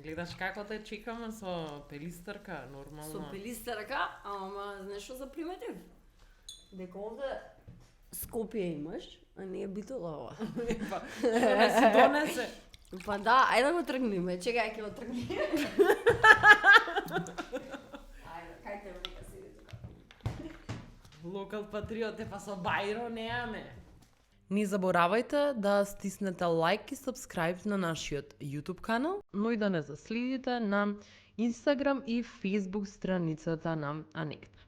Гледаш како те чекаме со пелистерка, нормално. Со пелистерка, ама знаеш што заприметив? Дека овде Скопје имаш, а не е Битола. Па, што не си донесе? Па да, ајде да го тргнеме, чекај ќе го тргнеме. Ајде, кај те нека седи тука. Локал патриот па со бајро неаме. Не заборавајте да стиснете лайк и сабскрайб на нашиот YouTube канал, но и да не заследите на Instagram и Facebook страницата на Анекта.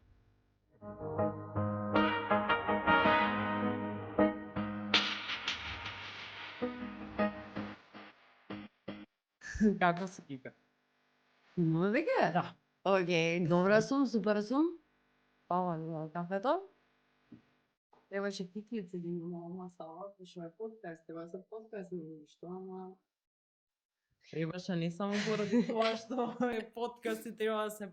Како се кика? Но дека? Да. Океј, добра сум, супер сум. Пала за кафето? Требаше киклица да имам масала, пошто е подкаст, треба се подкаст нешто, ама Требаше не само поради тоа што е подкаст и треба да се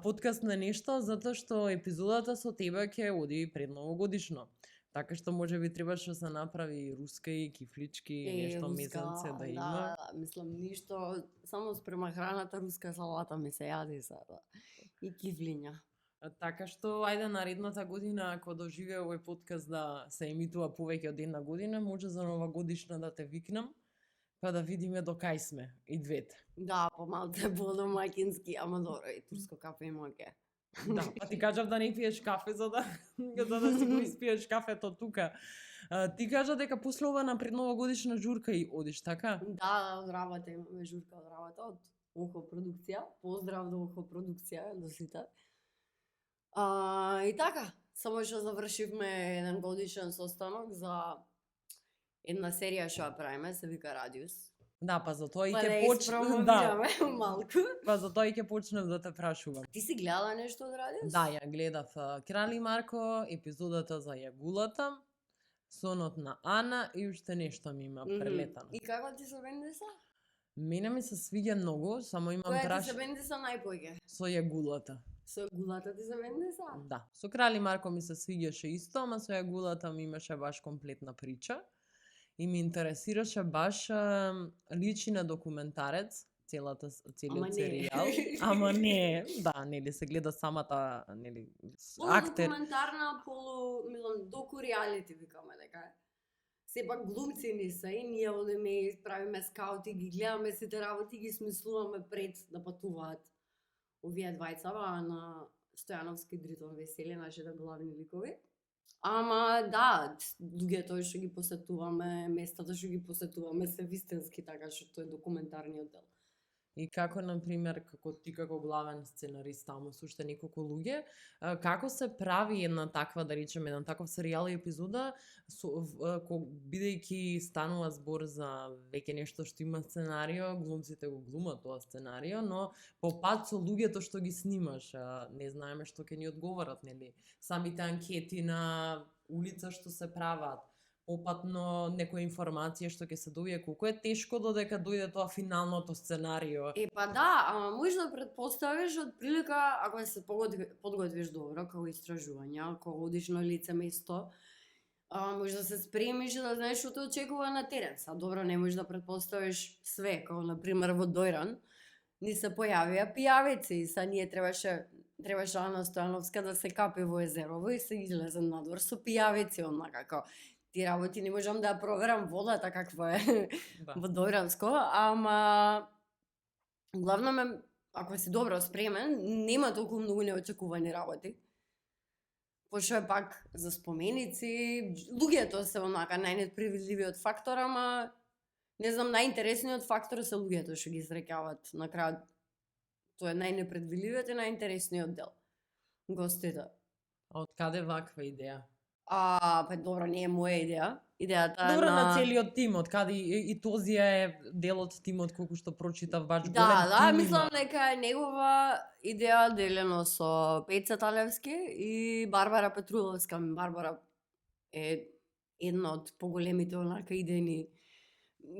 подкаст на нешто, затоа што епизодата со тебе ќе оди пред новогодишно. Така што може би требаше да се направи руска и кифлички и нешто мезенце да има. Да, мислам ништо, само спрема храната руска салата ми се јади сега. И кифлиња. Така што, ајде наредната година, ако доживее овој подкаст да се емитува повеќе од една година, може за новогодишна да те викнам, па да видиме до кај сме, и двете. Да, помалку по-домаќински, ама добро, и турско кафе има ке. Да, па ти кажав да не пиеш кафе за да си го испиеш кафето тука. Ти кажа дека после ова на предновогодишна журка и одиш, така? Да, од работа имаме журка од работа, од Охо продукција. Поздрав до Охо продукција, до сите. И така, само што завршивме еден годишен состанок за една серија што ја правиме, се вика Радиус. Да, па затоа и Па ќе да почнем, да, малку. па затоа и ќе почнем да те прашувам. Ти си гледала нешто од Радиус? Да, ја гледав Крали Марко, епизодата за јагулата, сонот на Ана и уште нешто ми има прелетано. И како ти се Вендеса? Мене ми се свиѓа многу, само имам Која ти се Вендеса најпоќе? со јагулата. Со гулата ти се Вендеса? Да, со Крали Марко ми се свиѓаше исто, ама со јагулата ми имаше баш комплетна прича. И ми интересираше баш личи на документарец, целиот серијал. Ама не, да, нели се гледа самата, нели, актер. Документарна, мислам, доку реалити викаме дека е. Сепак глумци не се и ние одеме и правиме скаути, ги гледаме сите работи, ги смислуваме пред да патуваат овие двајца на Стојановски Дритон Весели, нашите главни ликови. Ама да, луѓето што ги посетуваме, местата што ги посетуваме се вистински, така што тоа е документарниот дел. И како, например, како ти како главен сценарист таму со уште неколку луѓе, како се прави една таква, да речеме, еден таков серијал и епизода, бидејќи станува збор за веќе нешто што има сценарио, глумците го глумат тоа сценарио, но по пат со луѓето што ги снимаш, не знаеме што ќе ни одговорат, нели? Самите анкети на улица што се прават, опатно некоја информација што ќе се добие, колку е тешко додека дојде тоа финалното сценарио. Па да, ама можеш да претпоставиш од прилика, ако се подготвиш добро, како истражување, ако одиш на лице место, може да се спремиш и да знаеш што те очекува на терен. Са добро, не можеш да претпоставиш све, како например во Дојран, ни се појавија пијавици и са ние требаше Ана Стојановска да се капи во езерово и се излезе надвор со пијавици, однака како ти работи не можам да ја проверам водата каква е во Дојранско, ама главно ако си добро спремен, нема толку многу неочекувани работи. Пошто е пак за споменици, луѓето се онака најнепредвидливиот фактор, ама не знам, најинтересниот фактор се луѓето што ги среќават на крајот. Тоа е најнепредвидливиот и најинтересниот дел. Гостите. А од каде ваква идеја? Па добро, не е моја идеја. Идејата добро на целиот тим, од каде и Тозија е дел од тимот колку што прочитав баш голем тим. Да, мислам дека е негова идеја делено со Пеца Талевски и Барбара Петруловска. Барбара е една од поголемите онака идејни,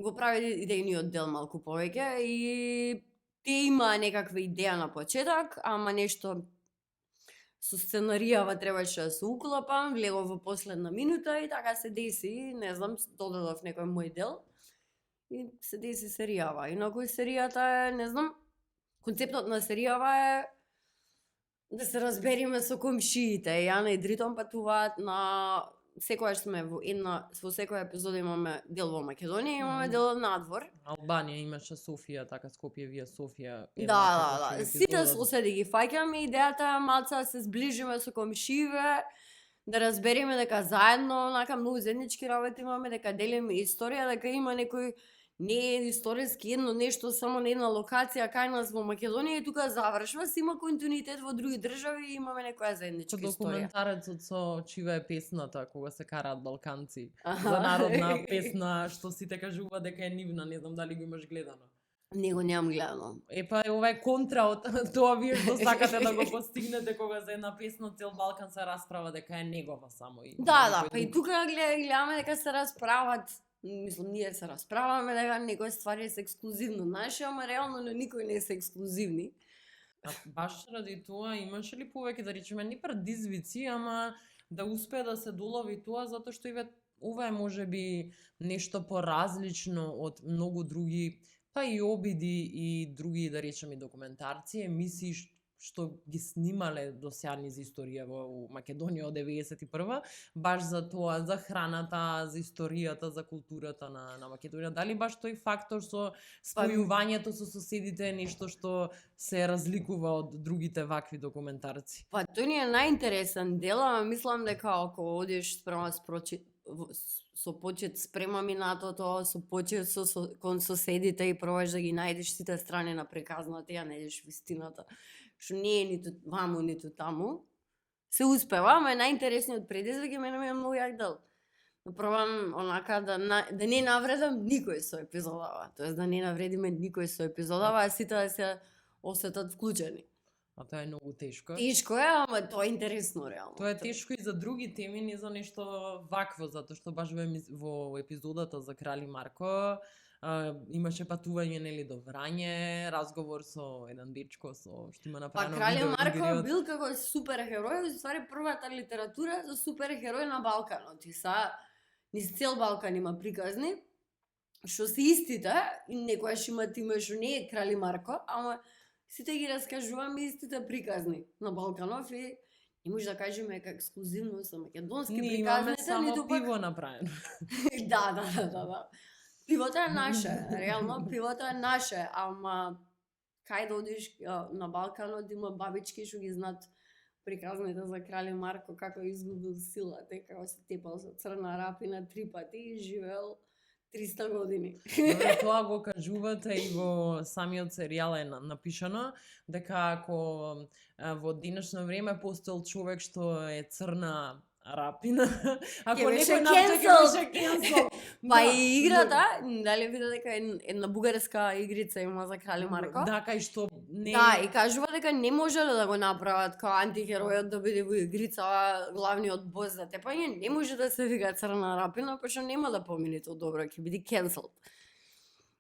го прави идејниот дел малку повеќе и тие има некаква идеја на почеток, ама нешто со сценаријава требаше да се уклапам, влегов во последна минута и така се деси, не знам, додадов некој мој дел. и се деси серијава. Инаку серијата е, не знам, концептот на серијава е да се разбериме со комшиите. Јана и Дритон патуваат на секогаш сме во секоја епизода имаме дел во Македонија, имаме дел надвор. Албанија имаше Софија, така Скопје, вие Софија. Да. Сите соседи ги фаќаме, идејата е малце да се зближиме со комшиве, да разбереме дека заедно, онака многу заеднички работи имаме, дека делиме историја, дека има некој не е историски едно нешто само на една локација кај нас во Македонија и тука завршва, си има континуитет во други држави и имаме некоја заедничка историја. Документарецот со Чива е песната кога се караат балканци. За народна песна што сите кажува дека е нивна, не знам дали го имаш гледано. Не го немам гледано. Епа е ова е контра од тоа вие што сакате да го постигнете кога за една песна цел Балкан се расправа дека е негова само и. Да, па и тука гледаме дека се расправат. Мислам, ние се расправаме дека некои ствари се ексклузивно наше, ама реално на никој не се ексклузивни. А баш ради тоа имаше ли повеќе да речеме не предизвици, ама да успее да се долови тоа затоа што ова е можеби нешто поразлично од многу други, па и обиди и други да речеме документарци, емисии што ги снимале до сега низ историја во Македонија од 91-а, баш за тоа, за храната, за историјата, за културата на Македонија. Дали баш тој фактор со спојувањето со соседите е нешто што се разликува од другите вакви документарци? Па тој ни е најинтересен дел, ама мислам дека ако одиш спрема со почет спрема минатото, со почет кон соседите и пробаш да ги најдеш сите страни на приказната, ја најдеш вистината, што не е ниту ваму, ниту таму, се успева, ама е најинтересниот предизвик и мене ми е многу јак дел. Да пробам онака да не навредам никој со епизодава, тоест да не навредиме никој со епизодава, а сите да се осетат вклучени. А тоа е многу тешко. Тешко е, ама тоа е интересно реално. Тоа е тешко и за други теми, не за нешто вакво, затоа што баш во епизодата за Крали Марко имаше патување нели до Врање, разговор со еден дечко што има направено видео. Па Крали Марко бил како суперхерој, ствари првата литература за суперхерој на Балканот. И низ цел Балкан има приказни што се истите и некојаш имат име што не е Крали Марко, ама сите ги раскажуваме истите приказни на Балканов и не може да кажеме дека ексклузивно со македонски приказните. Имаме само пиво направено. Да. Пивото е наше, реално пивото е наше, ама кај да одиш на Балканот има бабички што ги знаат приказните за Крали Марко, како изгубил силата, како се тепал со црна рапина 3 пати и живеел 300 години. Добре, тоа го кажувате и во самиот серијал е напишано, дека ако во денешно време постоел човек што е црна рапина, ако некој беше кенсел. Па и играта, дали виде дека една бугарска игрица има за Крали Марко? Да, кај што не. Да, и кажува дека не можеле да го направат као антихеројот да биде во игрица, главниот бос за тепање, не може да се вика црна рапина, пошто нема да помине тоа добро, ќе биде cancelled.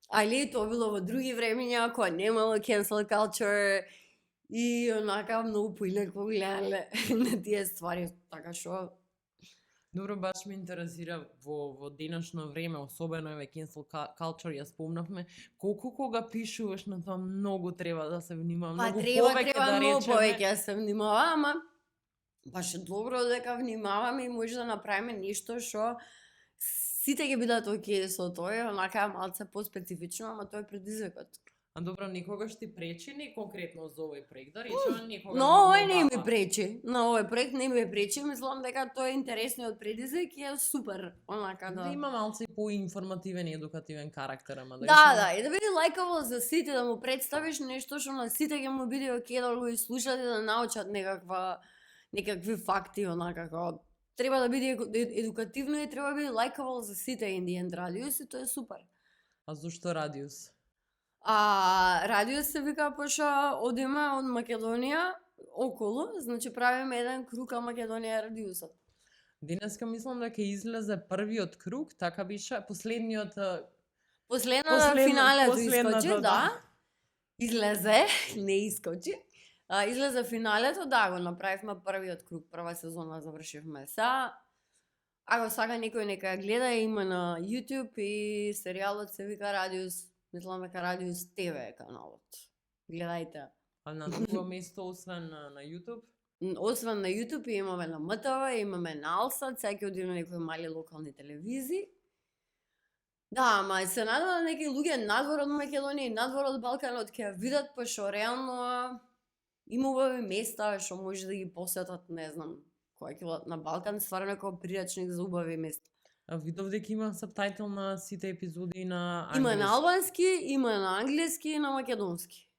Али тоа било во други времења, кога немало cancel culture и онака многу поинакво гледале на тие ствари, така што Добро, баш ме интересира во денешно време, особено еве cancel culture, ја спомнавме, колку кога пишуваш на тоа многу треба да се внимава, многу повеќе да речеме. Многу повеќе да се внимава, ама баш е добро дека внимаваме и може да направиме нешто што сите ќе бидат окей со тоа, онака малце поспецифично, ама тоа е предизвикот. А добро, никогаш ти пречи не конкретно за овој проект, да речеме никогаш. Но овој не ми пречи. На овој проект не ми пречи, мислам дека тоа е интересниот предизвик и е супер, онака да има малце поинформативен и едукативен карактер, ама да, и да биде лајкаво за сите, да му представиш нешто што на сите ќе му биде окей да го слушат и да научат некакви факти, онака како треба да биде едукативно и треба да биде лајкаво за сите Индијен Радиус и тоа е супер. А зошто Радиус? Радиус се вика пошто одиме од Македонија околу, значи правиме еден круг а Македонија Радиусот. Денеска мислам дека излезе првиот круг, така беше, последната финалето искочи, да. Излезе, не искочи. Излезе финалето, да, го направивме првиот круг, прва сезона завршивме са. Ако сака некој нека ја гледа, има на YouTube и серијалот се вика Радиус, мислам дека Радиус ТВ е каналот. Гледајте. А на друго место, освен на YouTube? Освен на YouTube имаме на МТВ, имаме на Алсат, сега ќе одиме на некои мали локални телевизии. Да, ама се надевам некои луѓе надвор од Македонија и надвор од Балканот ќе ја видат, пошто реално има убави места што може да ги посетат, не знам, кој ќе одат на Балкан, стварно како прирачник за убави места. А видов дека има сабтајтел на сите епизоди на Има англиски. на албански, има на англиски и на македонски.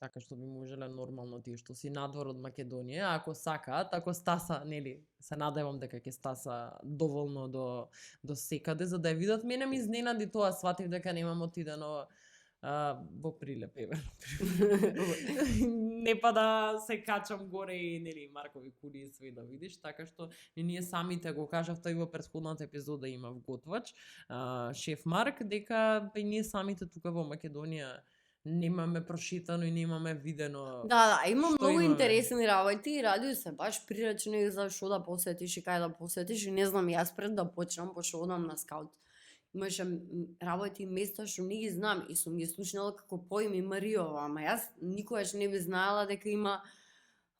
Така што би можеле нормално тие што си надвор од Македонија, ако сакаат, ако стаса, нели, се надевам дека ќе стаса доволно до секаде за да ја видат. Мене ми изненади тоа, сватив дека немам отидено во Прилеп, еве. Не па да се качам горе и нели Маркови кули и све да видиш, така што и ние самите го кажавте и во претходната епизода имав готвач, шеф Марк, дека и ние самите тука во Македонија немаме прошетано и немаме видено. Да, има Што многу имаме? интересни работи и Радиус се баш прирачни за што да посетиш и кај да посетиш и не знам јас пред да почнам, пошто одам на скаут. Имаше работи и места што не ги знам и сум ги слушнала како поими Мариова, ама јас никогаш не би знаела дека има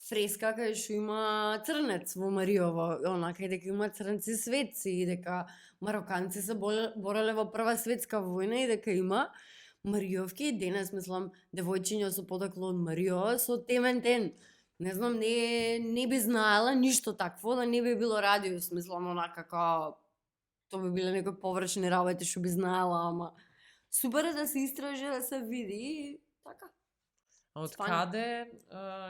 фреска кај што има црнец во Мариово, онака и дека има црнци светци и дека мароканци се бореле во Прва светска војна и дека има Мариовки и денес мислам девојчиња со потекло од Мариова со темен тен. Не знам, не би знаела ништо такво, да не би било Радиус, мислам онака како тоа би биле некои површни работи што би знаела, ама супер е да се истражи, да се види и така. А од каде,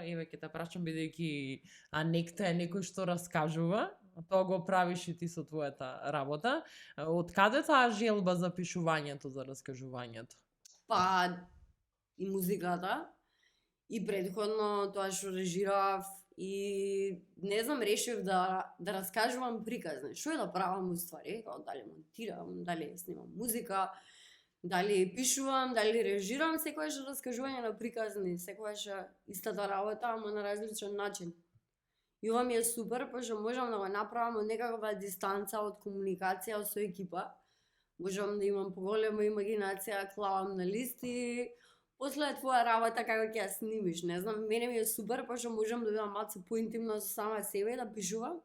еве ќе те прашам бидејќи Анекта е некој што раскажува, тоа го правиш и ти со твојата работа. Од каде таа желба за пишувањето, за раскажувањето? Па и музиката, и предходно тоа што режирав и не знам, решив да раскажувам приказни. Што е да правам уствари, како дали монтирам, дали снимам музика, дали пишувам, дали режирам, секогаш раскажување на приказни, секогаш истата работа, ама на различен начин. И ова ми е супер, пошто можам да го направам од некаква дистанца од комуникација со екипа. Можам да имам поголема имагинација, клавам на листи, после твоја работа како ќе ја снимиш, не знам, мене ми е супер, пошто можам да бидам малку поинтимно со сама себе, да пишувам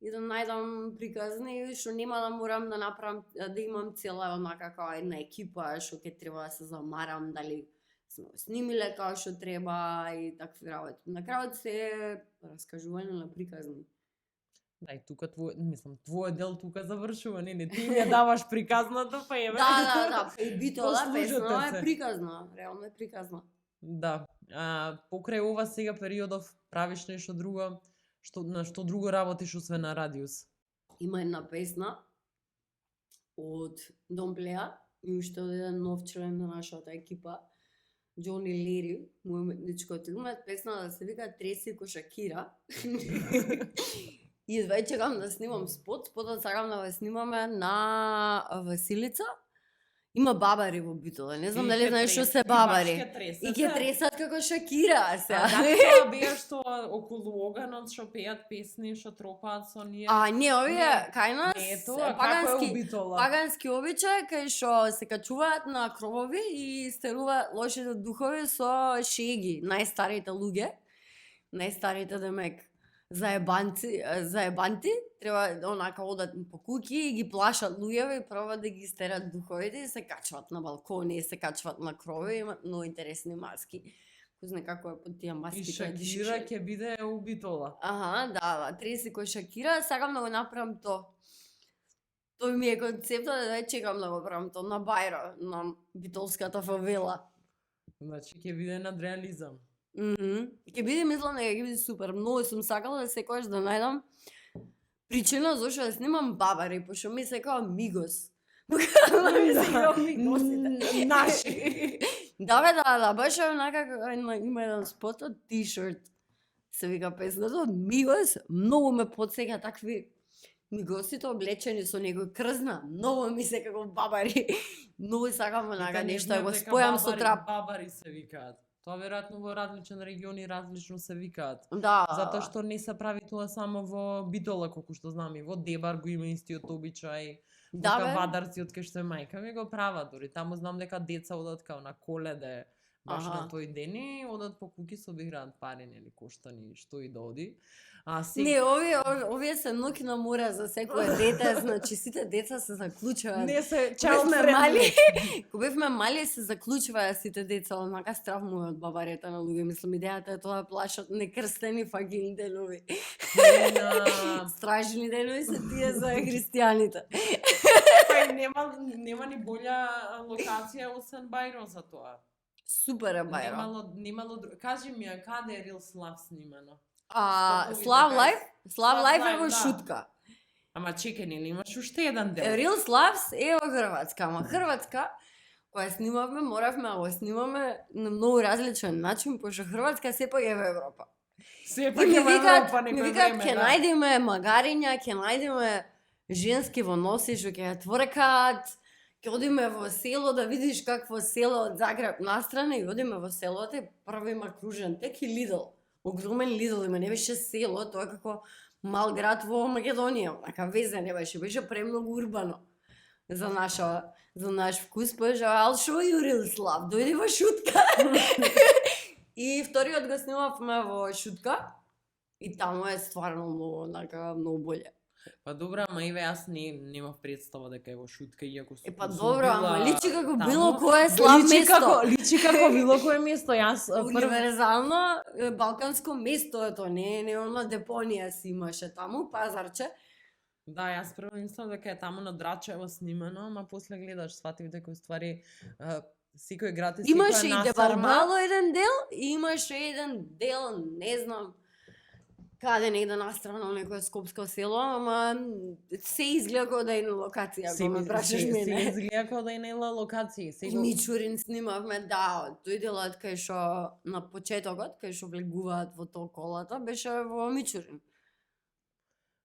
и да најдам приказни што нема да морам да направам, да имам цела онака како една екипа што ќе треба да се замарам, дали сме го снимиле како што треба и такви работи. На крајот се е раскажување на приказни. Да, и тука твој дел тука завршува, не, ти ми ја даваш приказната, па еве. Да, па и битола Послужете песна се. е приказна, реално е приказна. Да. Покрај ова сега периодов правиш нешто друго, на што друго работиш освен на Радиус? Има една песна од Домплеа и уште од еден нов член на нашата екипа, Джони Лери, мој уметничкот има песна да се вика Треси ко Шакира. И едва чекам да снимам спотот сакам да го снимаме на Василица. Има бабари во битола, не знам дали знаеш што се бабари. И ќе тресат како Шакира сега. Тоа беа што околу оганот што пеат песни, што тропаат со ние. Не, овие кај нас Не, тоа како е у битола? пагански обичај кај што се качуваат на кровови и стеруваат лошите духови со шеги, најстарите луѓе, најстарите демек заебанти, треба онака одат по куќи и ги плашат луѓето и пробаат да ги стерат духовите и се качват на балкони, и се качват на крови, имаат многу интересни маски. Кој знае како е под тие маски. И Шакира ќе биде у битола. Да, треси кој Шакира, сакам да го направам тоа. Тој ми е концептот, да чекам да го правам тоа на Бајро, на битолската фавела. Значи ќе биде надреализам. Ќе биде, мислам дека ќе биде супер. Многу сум сакала да секогаш да најдам причина зашто да снимам бабари, пошто ми се као Мигос. Ми се као Мигосите. Наши. Да, баш онака има еден спот од T-shirt. Се вика песната од Мигос, многу ме потсеќа такви Мигосите облечени со некој крзна, многу ми се како бабари. Многу сакам онака нешто да го спојам со трап. Бабари се викаат. Тоа веројатно во различен региони различно се викаат. Да. Затоа што не се прави тоа само во Битола, колку што знам, и во Дебар го има истиот обичај. Да, Во бе. Кавадарци, од кај што е мајка ми го прават, дури таму знам дека деца одат као на Коледе, баш Аха. на тој ден и одат по куки, собираат пари, нели, коштани, што и да оди. Не, овие се ноќ на мора за секое дете, значи сите деца се заклучуваат. Не се Кога child бевме friendly. мали, кога бевме мали се заклучуваа сите деца, однака стравмуваат бабарета на луѓе. Мислам, идејата е тоа да плашат некрстени фагин денови. На- Стражни денови се тие за христијаните. Па и нема ни болја локација освен Бајро за тоа. Супер е Бајро. Немало кажи ми, а каде е Real Slav снимано? Слав Слав Лайф? Слав Слав Лайф е Лайф, во да. Шутка. Ама чекај, нели имаш уште еден дел? Real Slavs е во Хрватска, ама Хрватска, која снимавме, моравме да го снимаме на многу различен начин, пошто Хрватска сепак е во Европа. Сепак И ми е во викаат, Европа ми некој викаат, време, ќе да. најдеме магариња, ќе најдеме женски во носи што ќе ја творкаат, ќе одиме во село да видиш какво село од Загреб настрана и одиме во селото и прво има кружен тек и Лидл. Огромен Лидл има, не беше село, тоа е како мал град во Македонија, така везе не беше премногу урбано за наш вкус, пожа, I'll show you real Slav, дојди во Шутка. И вториот го снимавме во Шутка и таму е стварно многу, многу боле. Па добра, ама еве јас немав представа дека е во Шутка, иако сум Па сум добро, ама била личи како таму. било кое слав место. Личи како било кое место. Јас Универзално балканско место е тоа, не она депонија си имаше таму, пазарче. Да, јас прво мислам дека е таму на Драчево снимано, ама после гледаш сватив дека уствари секој град и секоја Имаше и насарба. Девармало еден дел, и имаше еден дел, не знам, каде негде настрана некое скопско село, ама се изгледа како да е на локација, Се ако ме прашаш се мене. изгледа како да е нела локација. И Сега Мичурин снимавме, да, тој делот кај што на почетокот, кај што влегуваат во тоа колата, беше во Мичурин.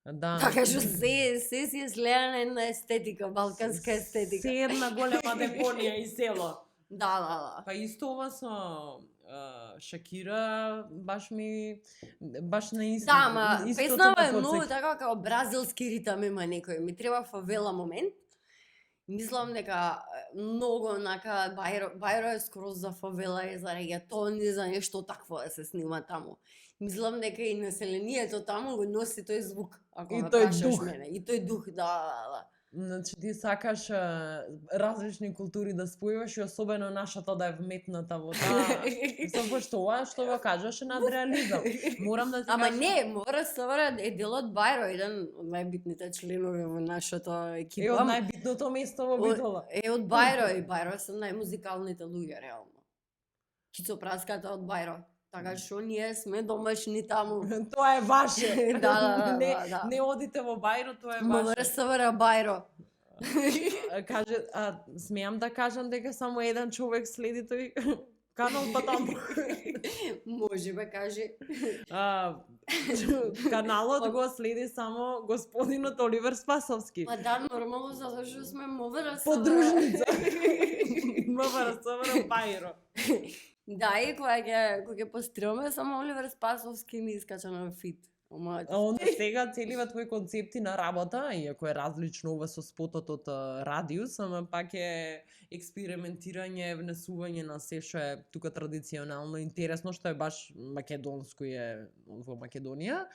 да. Така што се си е слеена една естетика, балканска естетика. Се една голема депонија и село. Да. Па исто ова со Шакира баш на исто. Да, ама истото песнава ме е многу потсеќа. така како бразилски ритам има некој. Ми треба фавела момент. Мислам дека многу онака Бајро е скроз за фавела и за регетон и за нешто такво да се снима таму. Мислам дека и населението таму го носи тој звук, ако И ме тој прашаш дух. мене. И тој дух, да. Значи ти сакаш различни култури да спојуваш и особено нашата да е вметната во таа. Мислам, пошто ова што го кажаш е надреализам. Морам да ти Ама кажам. не, мора Савара е дел од Бајро, еден од најбитните членови во нашата екипа. Е од најбитното место во Битола. Е од Бајро и Бајро се најмузикалните луѓе реално. Кицо Праската од Бајро. Така што ние сме домашни таму. Тоа е ваше. Да. Не одите во Бајро, тоа е МВР ваше. СВР Бајро. Каже, смеам да кажам дека само еден човек следи тој канал, па таму. Може бе, кажи. Каналот го следи само господинот Оливер Спасовски. Па да, нормално, затоа што сме МВР СВР. Подружница. МВР СВР Бајро. Да, и кога ќе постримаме, само Оливер Спасовски ми искача на фит. А онда сега целива твои концепти на работа, иако е различно ова со спотот од Радиус, ама пак е експериментирање, внесување на се што е тука традиционално интересно, што е баш македонско и е во Македонија.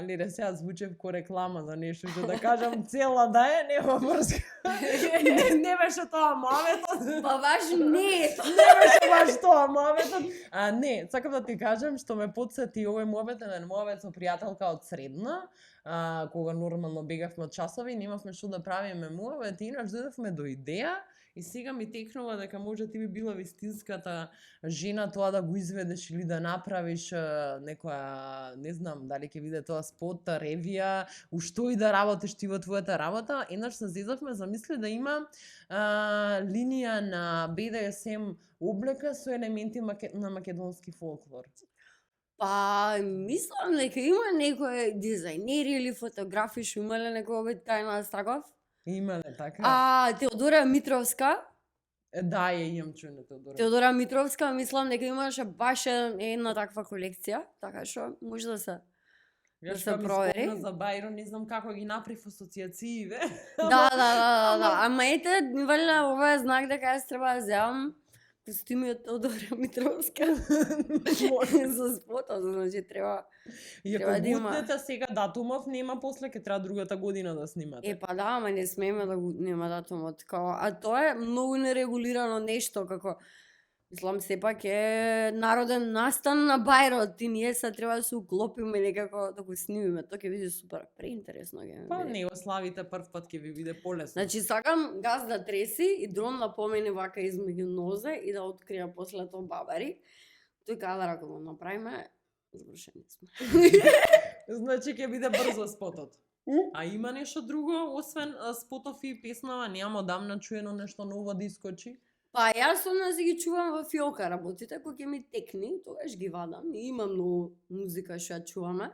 Леле, сега звучев ко реклама за нешто што да кажам цела да е, нема врска. Не беше тоа моветот. Па баш не е тоа. Не беше баш тоа моветот. Не, сакам да ти кажам што ме потсети овој мовет, еден мовет со пријателка од средна, кога нормално бегавме од часови, немавме што да правиме мовет, инаш дојдовме до идеја и сега ми текнува дека може ти би била вистинската жена тоа да го изведеш или да направиш некоја, не знам дали ќе биде тоа спот, ревија, ушто и да работиш ти во твојата работа. Еднаш се зезавме, замисли да има линија на BDSM облека со елементи на македонски фолклор. Па, мислам дека има некои дизајнери или фотографи што имале некој тајна Страгов. Имале така? Теодора Митровска Да, ја имам чуено Теодора. Теодора Митровска, мислам дека имаше баш една таква колекција, така што може да се Ја да што се ми провери. спомна за Бајро, не знам како ги направив асоциацииве. Да. Ама ете, валја ова е знак дека јас треба да земам костюми од Теодора Митровска за спотот, значи треба. И Треба ако да има. бутнете сега датумов, нема после, ќе треба другата година да снимате. Па да, ама не смееме да го нема датумот. А тоа е многу нерегулирано нешто, како мислам сепак е народен настан на Бајрот и ние се треба да се уклопиме некако да го снимиме. Тоа ќе биде супер, преинтересно ќе Па биде. не го славите прв пат ќе ви биде полесно. Значи сакам газ да треси и дрон да помине вака измеѓу нозе и да открија после тоа бабари. Тој кадар ако го направиме, завршени сме. Значи ќе биде брзо спотот. А има нешто друго освен спотов и песнава? Нема одамна чуено нешто ново да искочи? Па јас однес ги чувам во фиока работите, кој ќе ми текни, тогаш ги вадам. И има многу музика што ја чуваме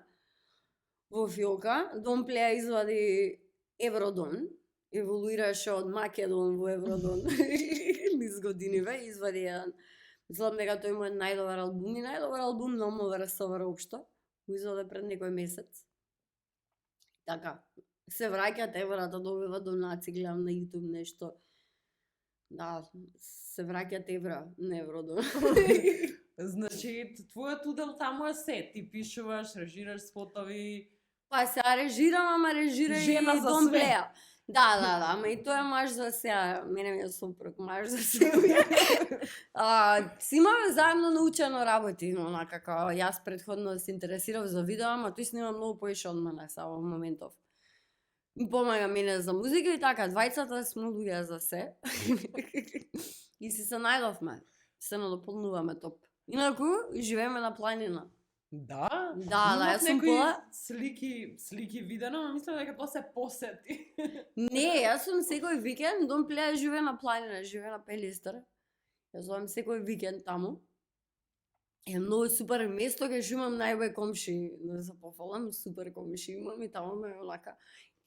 во фиока. Дон Плеја извади Евродон, еволуираше од Македон во Евродон низ годиниве, извади еден. Мислам дека тој му е најдобар албум и најдобар албум на МВРСВР општо. Го изваде пред некој месец. Така, се враќат еврата, добива донаци, гледам на YouTube нешто. Да, се враќат евра, не Евродон. Значи, твојот удел таму е се. Ти пишуваш, режираш спотови. Па се режирам, ама режира Жена и за Дон све. Плеја. Да, ама и тоа е маж за сега. Мене ми е сопруг, маж за сега. Си имаме заедно научено работи, онака како јас претходно се интересирав за видео, ама тој снима многу поише од мене са во моментов. Ми помага мене за музика и така, двајцата сме луѓе за се. И си се најдовме. Се надополнуваме топ. Инаку, живееме на планина. Да? Да, Имав јас сум некои пола. слики видено, но мислам дека тоа се посети. Не, јас сум секој викенд, Дон Плеја живее на планина, живее на Пелистер. Јас одам секој викенд таму. Е многу супер место, кај што имам најубави комши, да се пофалам, супер комши имам и таму ме онака.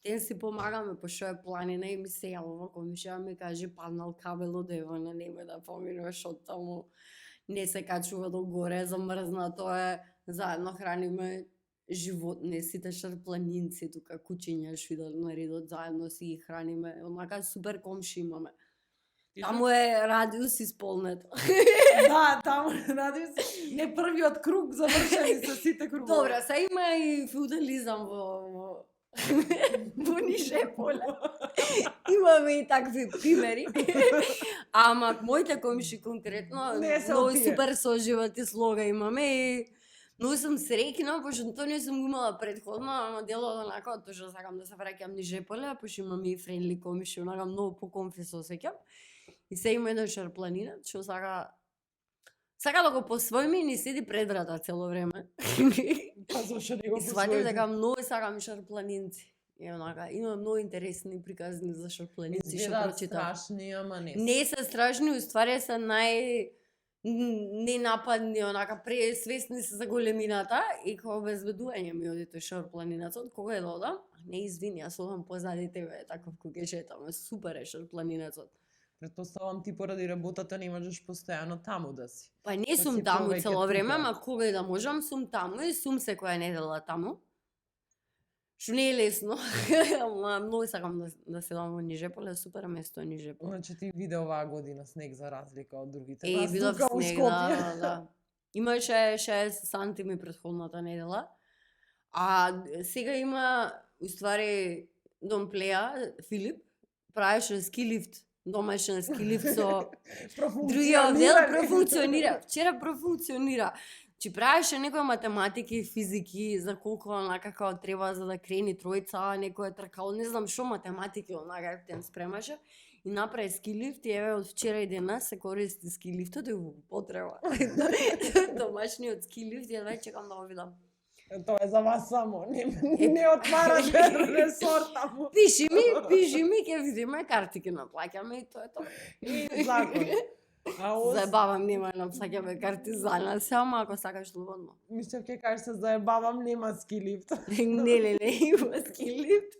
Тен си помагаме, пошто е планина и ми се јавува комшија, ми каже паднал кабел од Евана, нема да поминуваш од таму. Не се качува до горе, замрзнато е, заедно храниме животни, сите шарпланинци, тука кучиња што идат на редот, заедно си ги храниме, онака супер комши имаме. Таму е радиус исполнет. Да, таму радиус. Не првиот круг, завршени се сите кругови. Добра, се има и феудализам во Нижеполе. Имаме и такви примери. Ама моите комши конкретно, Не се многу опие. супер соживот и слога имаме и многу сум среќна, пошто тоа не сум го имала претходно, ама дело онака, тоа што сакам да се враќам Нижеполе, пошто имам и френдли комши, онака многу по-комфи се осеќам. И се има еден шарпланинат, што сака да го посвоиме и ни седи пред врата цело време. Па зашто не го И сватив посвоите? дека многу сакам шарпланинци. И онака, има многу интересни приказни за шарпланинци што Изгледаат прочитав. страшни, ама не се. Не се страшни, уствари се ненападни, онака пресвесни се за големината и кога обезбедување ми оди тој шарпланинецот, кога е да одам, не извини, јас одам позади тебе, таков кога ќе шетаме, супер е шарпланинецот. Претпоставам ти поради работата не можеш постојано таму да си. Па не Да сум си таму повеќе цело време, тука. ама кога и да можам сум таму и сум секоја недела таму. Што не е лесно, ама многу сакам да седам во Нижеполе, супер место е Нижеполе. Значи ти виде оваа година снег за разлика од другите. Видов тука у снег, Скопје. да. Имаше 6 сантими претходната недела. А сега има, уствари, Дон Плеја, Филип, правеше ски лифт. Домашен ски лифт со другиот дел профункционира. Вчера профункционира. Чи правеше некоја математики и физики за колку онака како треба за да крени тројца, некој тркал, не знам што математики онака тен спремаше и направи ски лифт и еве од вчера и денес се користи ски лифтот и во потреба. Домашниот ски лифт ја веќе чекам да го видам. Тоа е за вас само, не отварате ресор таму. Пиши ми, ќе видиме, карти ќе наплаќаме и тоа е тоа. И закон. А Заебавам, нема да наплаќаме карти за нас, ама ако сакаш слободно. мислев ќе кажеш се заебавам, нема ски лифт. Не, има ски лифт.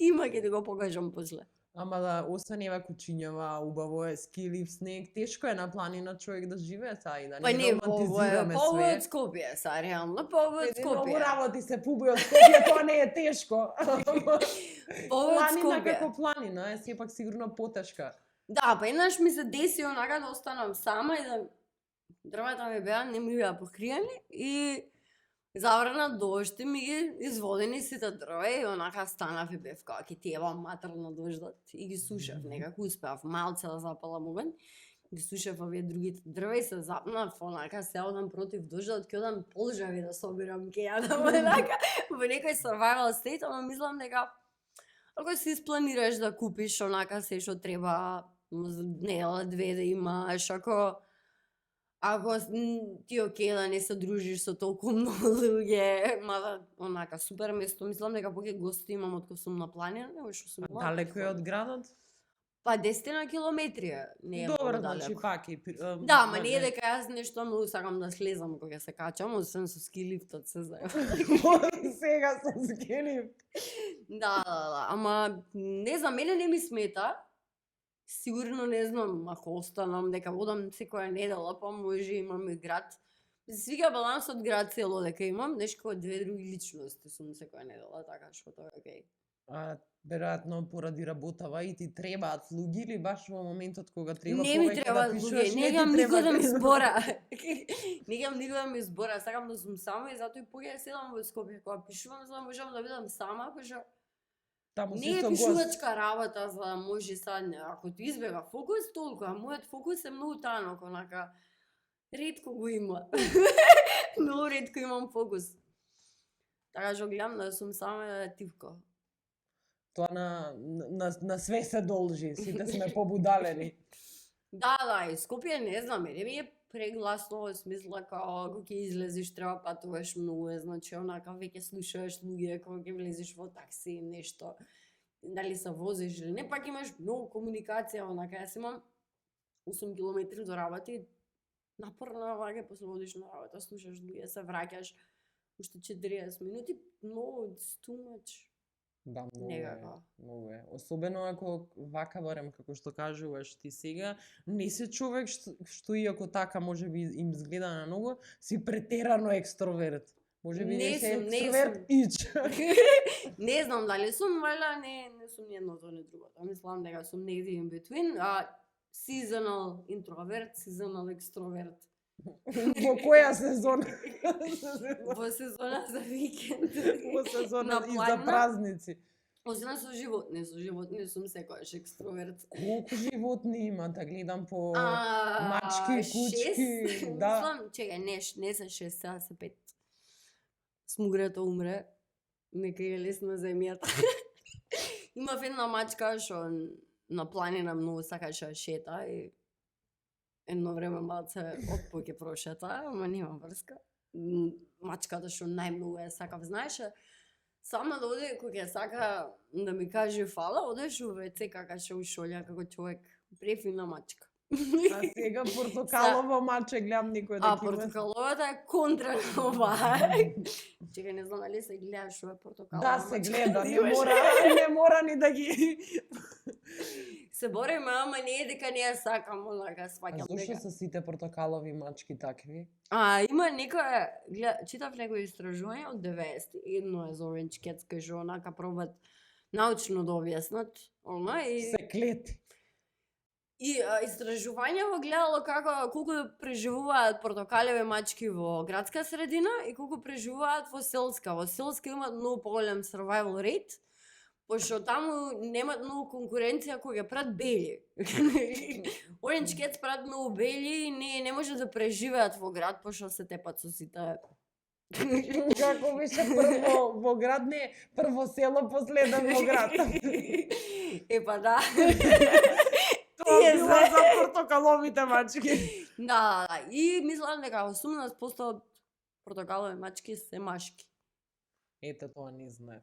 Има, ќе ти го покажам после. Ама да остане еве кучињава, убаво е ски лифт, снег, тешко е на планина човек да живее сега и да Па не не, романтизираме по све. од Скопје, са, реално, по од Еди, многу Скопје. работи се пуби од Скопје, тоа не е тешко. По од Планина Скопје. како планина е сепак сигурно потешка. Да, па еднаш ми се деси онака да останам сама и да дрвата ми беа, не ми беа покриени и заврна дожд и ми ги изводени сите дрва и онака станав и бев како ќе тиева матер на дождот и ги сушав некако, успеав малце да запалам оган. Ги сушав овие другите дрва и се запнав онака се одам против дождот, ќе одам полжави да собирам, ќе јадам онака во некој survival state, ама мислам дека ако си испланираш да купиш онака се што треба недела две да имаш, ако ти окей да не се дружиш со толку многу луѓе, мада онака супер место, мислам дека поќе гости имам од кога сум на планина, него што сум мала. Далеко е од градот? Па 10 на километри е, не е Добро, многу значи далеко. пак и Да, ма не е дека јас нешто многу сакам да слезам кога се качам, освен со ски лифтот се знае. Сега со ски лифт. Да, ама не знам, мене не ми смета. Сигурно не знам, ако останам дека одам секоја недела, па може имам и град. Ми се свига балансот град село дека имам, нешко две други личности сум секоја недела, така што тоа е окей. Веројатно поради работава и ти требаат луѓе или баш во моментот кога треба Не ми повеќе требаат да луѓе, пишуваш, не ти гам треба никој да ми да- збора. Не гам никој да ми збора, сакам да сум сама и затоа и поќе седам во Скопје кога пишувам, за да можам да бидам сама, пошто Таму си не е со гост. пишувачка работа за да може сад, ако ти избега фокус, толку, а мојот фокус е многу танок, онака, ретко го има. Многу ретко имам фокус. Така што гледам да сум сама и да е тивко. Тоа на све се должи, сите сме побудалени. Да, и Скопје не знам, не ми е прегласно во смисла као ако ќе излезеш треба патуваш многу, значи онака веќе слушаш луѓе кога ќе влезеш во такси нешто, дали се возиш или не, пак имаш многу комуникација, онака јас имам 8 километри до работа и напорно ваѓа после одиш на работа, слушаш луѓе, се враќаш уште 40 минути, многу it's too much. Да, многу е, Некако. многу е. Особено ако вака барем како што кажуваш ти сега, не си човек што иако така можеби им изгледа на многу, си претерано екстроверт. Можеби Не не си сум, не екстроверт сум. ич. Не знам дали сум, вајла не сум ни едното ни другото. Мислам дека сум негде in between, seasonal интроверт, seasonal екстроверт. Во која сезона? Во сезона за викенд. Во сезона На и за планина? празници. Освен со животни сум секојаш екстроверт. Колку животни има, да гледам по А, мачки, кучки, шест? да. Мислам, чекај, не се 6, сега се 5. Смугрето умре, нека е лесно земјата. Имав една мачка што на планина многу сакаше да шета и едно време малце отпо ќе прошета, ама нема врска. Мачката што најмногу ја сакав, знаеше, сама да оде кога ќе сака да ми каже фала, одеш у WC какаше у шолја како човек, префина мачка. А сега портокалово маче гледам никој да А ќе има. портокаловата е контра на ова. Чекај, не знам дали се гледа што е портокалова Да, се мачка. гледа, Имаш. не мора ни да ги... Се бориме, ама не е дека не ја сакам, онака А сваќам зошто дека. се сите портокалови мачки такви? Има некоја, читав некој истражување од 90 едно е за Orange Cats, кај што онака пробат научно да објаснат, и Се клети. И истражувањево гледало колку преживуваат портокалеви мачки во градска средина и колку преживуваат во селска. Во селска имаат многу поголем survival rate, пошто таму немаат многу конкуренција кога ќе прат бели. Orange Cats прат многу бели и не може да преживеат во град, пошто се тепат со сите. Како беше прво во град, не, прво село, последен во град. Па да. Тоа Тие било се. за портокаловите мачки. Да, и мислам дека 18% портокалови мачки се машки. Ете, тоа не знаев.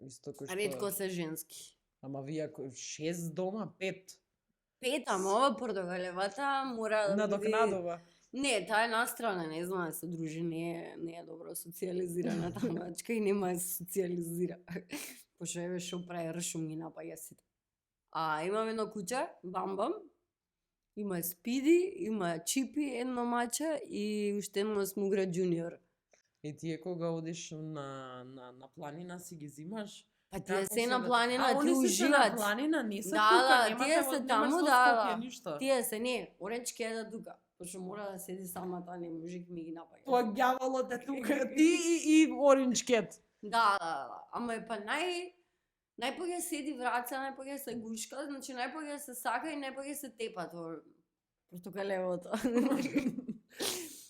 Исто кој што... Ретко се женски. Ама вие 6 дома, 5 5, ама ова портокалевата мора да надокнадува. Не, таа е настрана, не знам да се дружи, не е добро социализирана таа мачка и нема да се социализира. Пошто еве што прави ршум ги напаѓа сите. Имам едно куче, Бамбам, има Спиди, има Чипи, едно маче и уште едно Смугра Джуниор. И тие кога одиш на планина си ги зимаш? Па тие Како се на да- планина, А, тие они се на уживаат. планина, не се Да, тука, да, немате тие во- се немаш таму, во да, Скопје да. ништо. Тие се не, оречки е да тука. Пошто мора да седи самата, не мужик ми ги напаѓа. Тоа ѓаволот е тука, ти и Orange Cat. Да, да, да. Ама е па најпоќе седи враца, најпоќе се гушка, значи најпоќе се сака и најпоќе се тепа тоа портокалевото.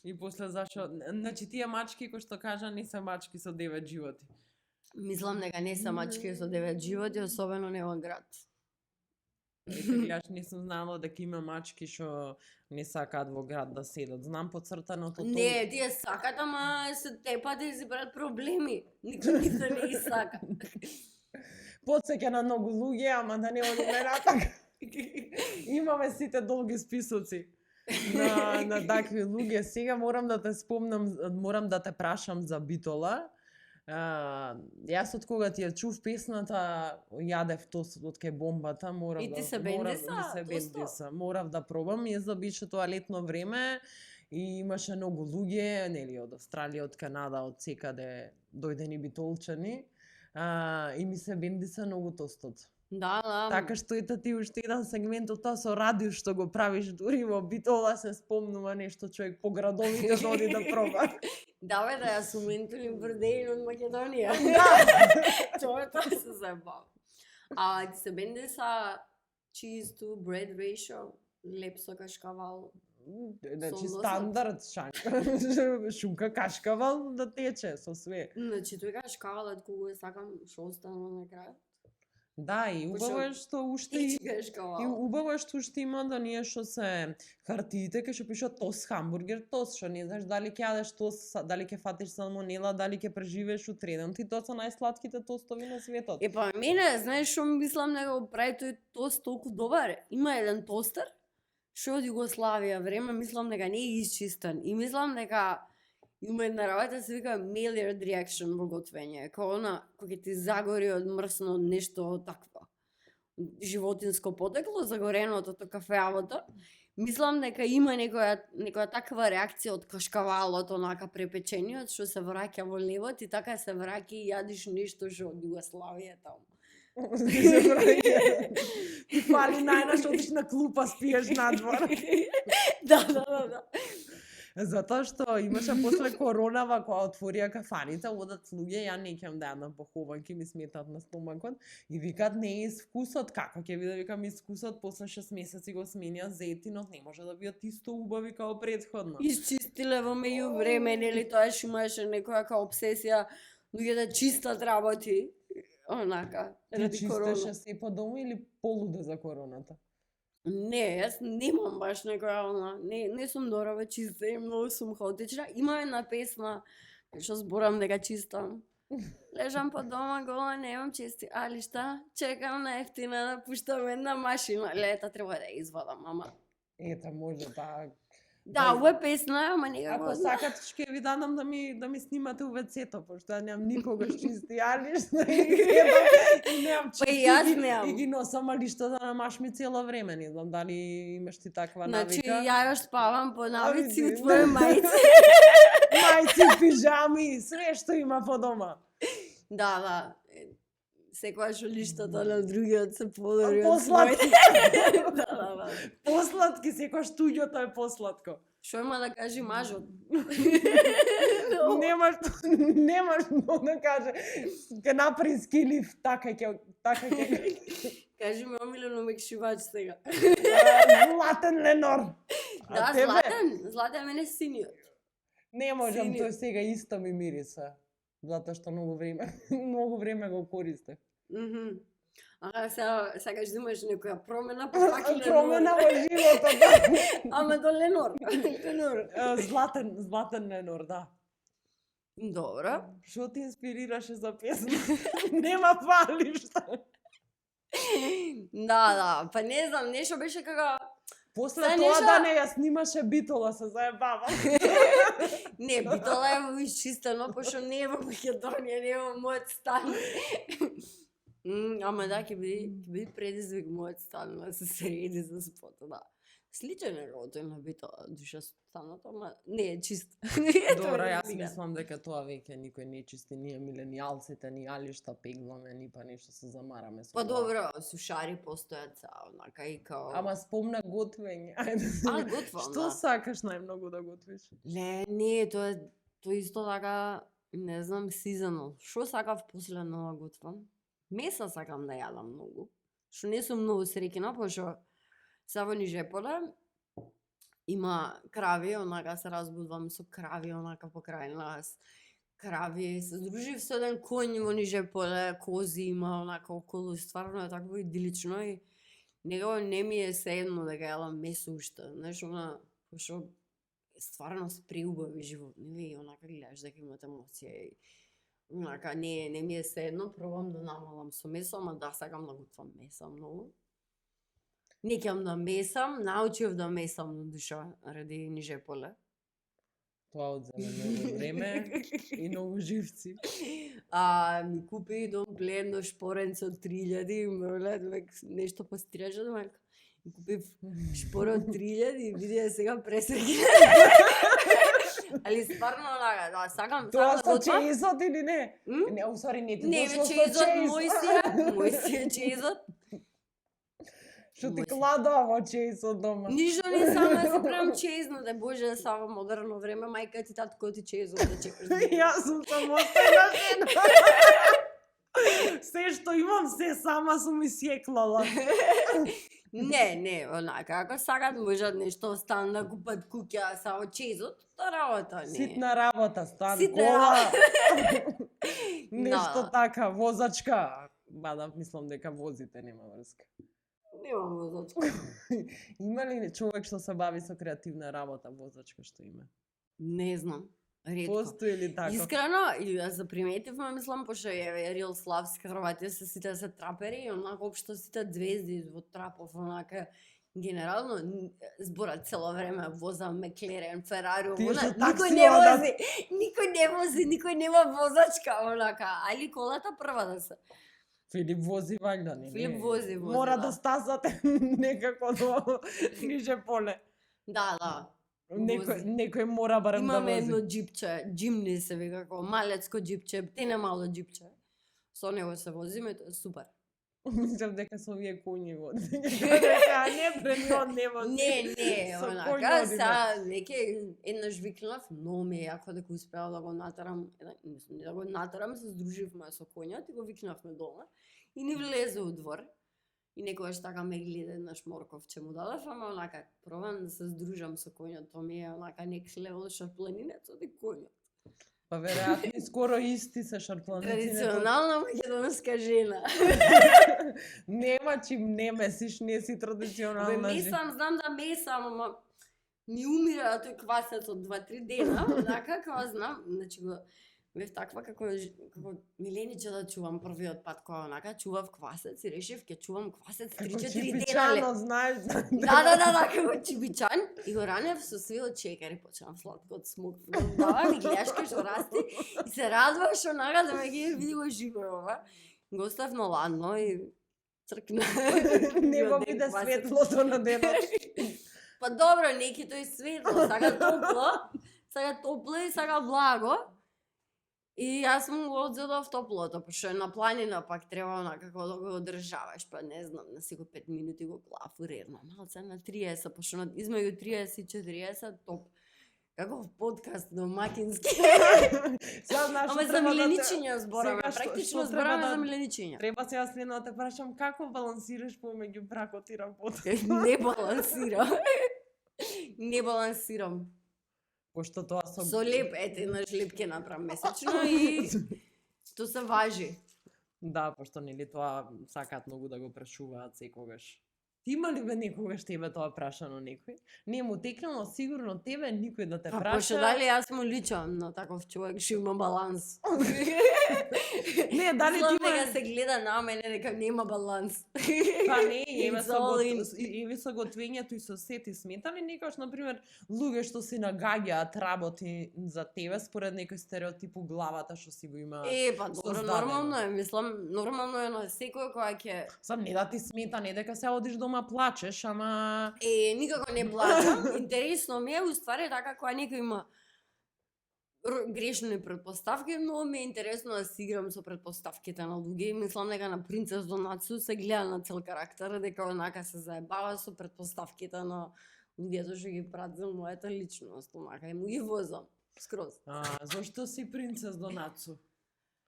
И после зашо, значи тие мачки кои што кажа не се мачки со 9 животи. Мислам дека не се мачки со 9 животи, особено не во град. Ете, јас не сум знала дека има мачки што не сакаат во град да седат. Знам поцртаното Не, тие сакат, ама се тепат и си прават проблеми. Никој не се не ги сака. Потсеќа на многу луѓе, ама да не одиме натака. Имаме сите долги списоци на такви луѓе. Сега морам да те спомнам, морам да те прашам за Битола. Јас од кога ти ја чув песната, јадев тост од кај бомбата, морав И ти да се бендиса, морав да пробам, за беше тоа летно време и имаше многу луѓе, нели од Австралија, од Канада, од секаде дојдени битолчани. И ми се бендиса многу тостот. Да, да. Така што ете ти уште еден сегмент од тоа со радио што го правиш дури во Битола се спомнува нешто човек по градовите да оди да проба. Да, бе, да, јас сум ментален брдеин од Македонија. Тоа се заебав. Ти се бендиса cheese to bread ratio, леп со кашкавал. Значи Со стандард шунка кашкавал да тече со све. Значи, тој кашкавалот кога го сакам, што останува на крај? Да, и убаво е што уште и кашкавал. убаво е што уште има да ние што се хартиите кај што пишува тост хамбургер, тост, што не знаеш дали ќе јадеш тост, дали ќе фатиш салмонела, дали ќе преживееш утреден. Ти тоа се најслатките тостови на светот. Па мене, знаеш што мислам дека го прави тој тост толку добар? Има еден тостер што од Југославија време, мислам дека не е исчистен. И мислам дека има една работа се вика Maillard reaction во готвење. Кога она, кога ќе ти загори од мрсно нешто такво. Животинско потекло, загореното тоа кафеавото. Мислам дека има некоја таква реакција од кашкавалот, онака препечениот, што се враќа во левот и така се враќа и јадиш нешто што од Југославија таму. Ти фали најнаш одиш на клупа, спиеш надвор. Да. Затоа што имаше после коронава кога отворија кафаните, одат луѓе, ја не ќам да јадам похованки, ми сметат на стомакот и викаат не е вкусот, како ќе биде, викам вкусот после 6 месеци го сменија зетинот, не може да бидат исто убави како претходно. Исчистиле во меѓу време, нели тоаш имаше некоја као обсесија луѓе да чистат работи. Онака, Ти ради корона. чистеше се по дома или полуде за короната? Не, јас немам баш некоја она, не сум добра чиста и многу сум хаотична. Има една песна што зборам дека чистам. Лежам по дома гола, немам чисти, али шта? Чекам на ефтина да пуштам една машина. Лета треба да ја извадам, ама. Ета, може таа. Да, ова е песна, ама некако. Ако сакате, ќе ви дадам да ми снимате УВЦ-то, пошто ја немам никогаш чисти алишта и немам чисти. Па и јас немам. И ги носам алиштата на машми цело време, не знам дали имаш ти таква Значи, навика. ја ја спавам по навици у Види. твоја мајце. Мајци, пижами, све што има по дома. Да. Секојаш лиштата на другиот се подобри од Посладки. своите. Да. Посладки, секојаш туѓото е посладко. Што има да кажи мажот? Немаш да каже. Ке направи скилив, така ќе. Кажи ми омилено мекшивач сега. Златен Ленор. Да, Златен мене синиот. Не можам, Синиот. тој сега исто ми мириса. Затоа што многу време го користев. Сакаш да имаш некоја промена, па пак и Промена Ленор. во животот. Ама до Ленор. Ленор. Златен Ленор, да. Добро. Што ти инспирираше за песна? Нема фалишта. Да, па не знам, нешто беше како... После Са тоа нешто- да не ја снимаше Битола, се заебава. Не, Битола е исчистено, пошто не е во Македонија, не е во мојот стан. Ама да, ќе биде предизвик мојот стан да се среди за спото, да. Сличен е како тој на бито душа станот, ама не е чист. Добра, јас мислам дека тоа веќе никој не чисти, ние миленијалците, ни али шта пегламе, ни па нешто се замараме со Па тоа. добро, сушари постојат са, онака и као... Ама спомна готвење. Ајде. Готвам, Што да. сакаш најмногу да готвиш? Не, тоа исто така, не знам, seasonal. Што сакав последно да готвам? Меса сакам да јадам многу. Што не сум многу среќна, пошто са во Нижеполе има крави, онака се разбудвам со крави, онака покрај нас. Крави, се здружив со еден коњ во Нижеполе, кози има онака околу, стварно е такво идилично и некако не ми е седно дека јадам месо уште, знаеш, пошто стварно се преубави животни и онака гледаш дека имат емоција и онака не ми е седно, пробам да намалам со месо, ама да сакам да готвам месо многу. Не ќам да месам, научив да месам на душа ради Нижеполе. Тоа одземе многу време и многу живци. Ми купи дом едно шпоренце од 3000, ме век нешто пострижа, да ми купив шпоре од 3000 и види сега пресреќна. Али стварно онака, да, сакам Тоа да со готвам. чејзот или не? Не, усори не ти Не, дошло со чејзот, мој си е чејзот. Што ти Мој си. кладоа во чејзот дома? Ништо не сам да се правам чејзно, да боже, сава модерно време, мајка ти татко ти чејзот да чекаш. Јас сум самостојна жена. Се што имам, се сама сум исјеклала. Не, онака, ако сакат можат нешто стан да купат куќа само чејзот, тоа работа не. Ситна работа, стан, Ситна кола. работа. Нешто Да. така, возачка. Бада, мислам дека возите, нема врска. Немам возачка. Има ли човек што се бави со креативна работа, возачка што има? Не знам, ретко. Постои ли така? Искрено, и ја заприметивме, мислам, пошто е Рил Славска Хрватија се се трапери, и онака општо сите звезди во трапов, онака, генерално, зборат цело време, возам Меклерен, Ферари, Тие што никој такси не одат. вози, никој нема возачка, онака, али колата прва да се. Филип вози вајда, не? Филип вози, Мора да. да стасате некако до Нижеполе. Да. Некој мора барем да Имаме вози. едно джипче, джимни се вика, како малецко джипче, не мало джипче. Со него се возиме, тоа е супер. Мислам дека со овие коњи води. Дека не премион не вози. Не, Со онака, коњ одиме. са, веќе еднаш викнав, многу ми е јако дека успеав да го натарам, не да го натарам, се здруживме со коњот и го викнавме дома. И ни влезе у двор. И некогаш така ме гледа еднаш морковче му дадав, ама онака, пробам да се здружам со коњот, тоа ми е онака next level шарпланинецот и коњот. Па веројатно и скоро исти се шарпланици. Традиционална македонска жена. Нема чим не месиш, не си традиционална жена. Месам, знам да месам, ама ми умира тој квасец од 2-3 дена, онака, кога знам, значи го бев таква како милениче да чувам првиот пат кога онака чував квасец и решив ќе чувам квасец 3-4 дена. Чипичано, знаеш. Да, како чибичан. И го ранев со свил чекер и почнав сладко од смук. Да, ми гледаш кај што расти и се радваш онака да ме ги види го живо ова. Го оставно ладно и цркна. Не го биде светлото на денот. Па добро, неки тој светло, сага топло и сага благо. И јас му го одзедов топлото, пошто е на планина, пак треба онака како да го одржаваш, па не знам, на сигурно 5 минути го клафурирно, малце на 30, пошто измеѓу 30 и 40 топ. Каков подкаст домакински. Сега знаеш Ама за миленичиња збораме, Сега што практично треба збораме да- за миленичиња. Треба сега следно да те прашам како балансираш помеѓу бракот и работа? Не балансирам. Не балансирам. Пошто тоа Со леп, ете, еднаш леп ќе направам месечно и тоа се важи. Да, пошто нели тоа сакаат многу да го прашуваат секогаш. Ти има ли бе некогаш тебе тоа прашано некој? Не му текнало сигурно тебе никој да те Па праша. пошто дали јас му личам на таков човек што има баланс. Не, дали Мислам ти има... дека се гледа на мене дека нема баланс. Па не, еве It's со all in. еве со готвењето и со сети смета ли некојаш на пример луѓе што се нагаѓаат работи за тебе според некој стереотип у главата што си го има. Па добро, создадено. нормално е, мислам, нормално е на секој кој ќе Сам не да ти смета, не дека се одиш дома плачеш, ама никако не плачам. Интересно ми е уствари така кога некој има грешни претпоставки, но ми е интересно да си играм со претпоставките на луѓе и мислам дека на Принцес до Нацу се гледа на цел карактер, дека онака се заебава со претпоставките на луѓето што ги прат за мојата личност, онака и му ги возам скроз. зошто си принцес до Нацу?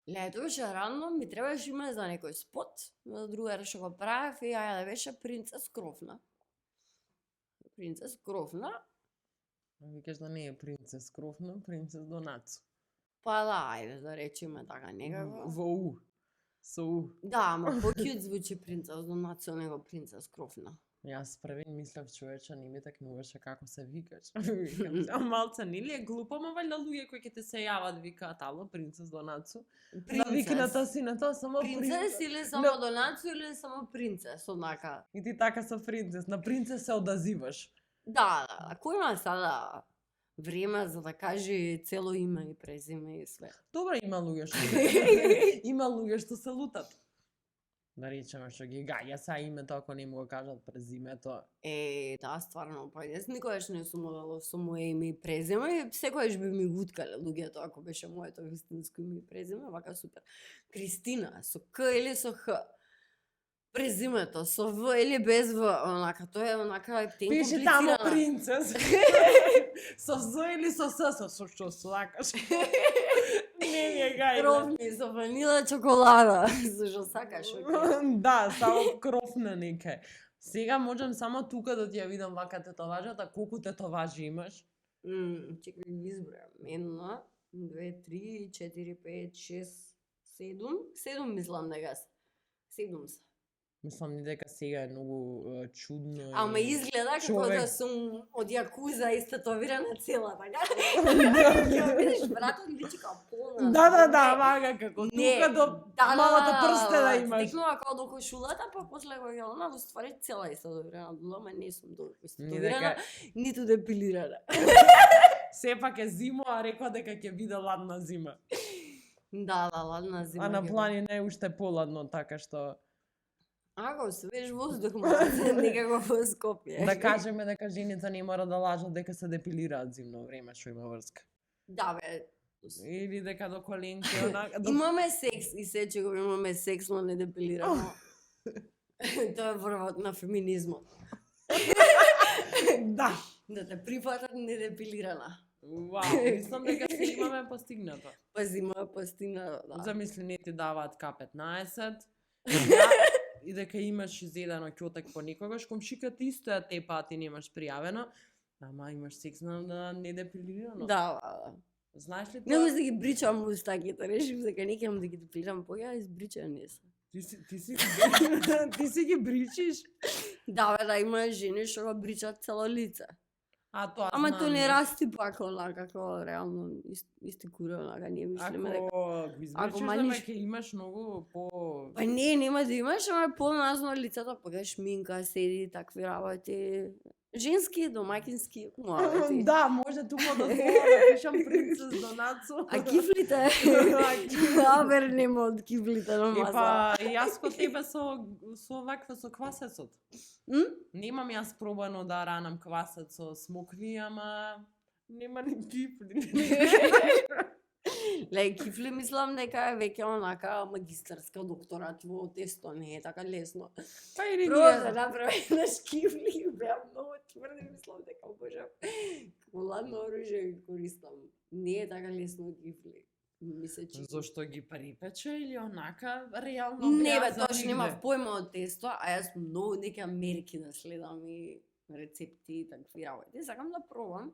Лето беше рано, ми требаше име за некој спот, на другар што го правев и да беше Принцес Крофна. Принцес Крофна. Викаш да не е принцес Крофна, принцес до Нацу. Па да, ајде да речеме така некако. Во У. Со У. Да, ама по-кјут звучи Принцес до Нацу него Принцес Крофна. Јас први мислев човече не ми такнуваше како се викаш. Викам, малце нели е глупо, ама валјда луѓе кои ќе те се јават викаат ало принцес до Нацу. Да викната си на тоа само Принцес или само до Нацу или само принцес, однака. И ти така со принцес, на принцес се одазиваш. Да, кој има сада време за да каже цело име и презиме и све. Добро, има луѓе што има луѓе што се лутат. Да речеме што ги гаѓа са името ако не му го кажат презимето. Да, стварно, па јас никогаш не сум одела со моje име и презиме и секогаш би ми гуткале луѓето ако беше моето вистинско име и презиме, вака супер. Кристина, со К или со Х? Презимето, со В или без В, онака, тоа е онака тен Пише тамо принцес. Со З или со С, со што сакаш. Не ми е гајда. Кровни со ванила чоколада, со што сакаш, окей. Да, само кровна нека. Сега можам само тука да ти ја видам вака тетоважата, колку тетоважи имаш? Чекај ги избројам. 1, 2, 3, 4, 5, 6, 7. 7 мислам дека се. 7 се. Мислам ни дека сега е многу чудно. Ама изгледа како човек. да сум од Јакуза истетовирана цела, така? Ја видиш, братот личи као полна. Да, вага како Не, тука до малата прстена имаш. Стекнува као до кошулата, па после го ја она, уствари цела истетовирана, ама не сум долго истетовирана, ниту депилирана. Сепак е зимо, а рекла дека ќе биде ладна зима. Да, ладна зима. А на планина е уште поладно, така што Ако свеж воздух малце, некако во Скопје. да кажеме дека жените не мора да лажат дека се депилираат зимно време, што има врска. Да, бе. Или дека до коленки онака. Имаме секс и сече го имаме секс, но не депилирано. Тоа е врвот на феминизмот. Да. Да те прифатат недепилирана. Вау, мислам дека се имаме постигнато. Па зима постигна, да. Замисли не ти даваат К15. И дека имаш изедено ќотек по никогаш, комшиката исто ја тепа, а ти немаш пријавено, ама имаш секс на недепилирано. Да. Знаеш ли Не тоа? можеш да ги бричам устаките, решив дека не ќе да ги депилирам, па ја избрича не се. Ти си ги бричиш? Да, бе, да, има жени што го бричат цело лице. А тоа Ама знам. тоа не расти пак онака, како реално исти кура, онака, не мислиме дека... Ако го избричиш, маниш- ќе имаш многу по... Па не, нема да имаш, ама е по-назно лицето, па кај шминка, седи, такви работи. Женски, домакински, муабети. Да, може тука да пишам принцес до Нацу. А кифлите? Абер нема од кифлите на маса. Па, и јас ко тебе со ваква со квасецот. Немам јас пробано да ранам квасец со смокви, ама нема ни кифли. Ле, кифли мислам дека е веќе онака магистарска докторат во тесто, не е така лесно. Па или Прво да ние. направи наш кифли, беа многу тврди, мислам дека обожав. Како ладно оружје ги користам. Не е така лесно кифли. Ми се чини. Зошто ги припече или онака реално Не бе, беа за тоа што нигде? немав појма од тесто, а јас многу нека мерки да следам и рецепти и такви работи. Сакам да пробам.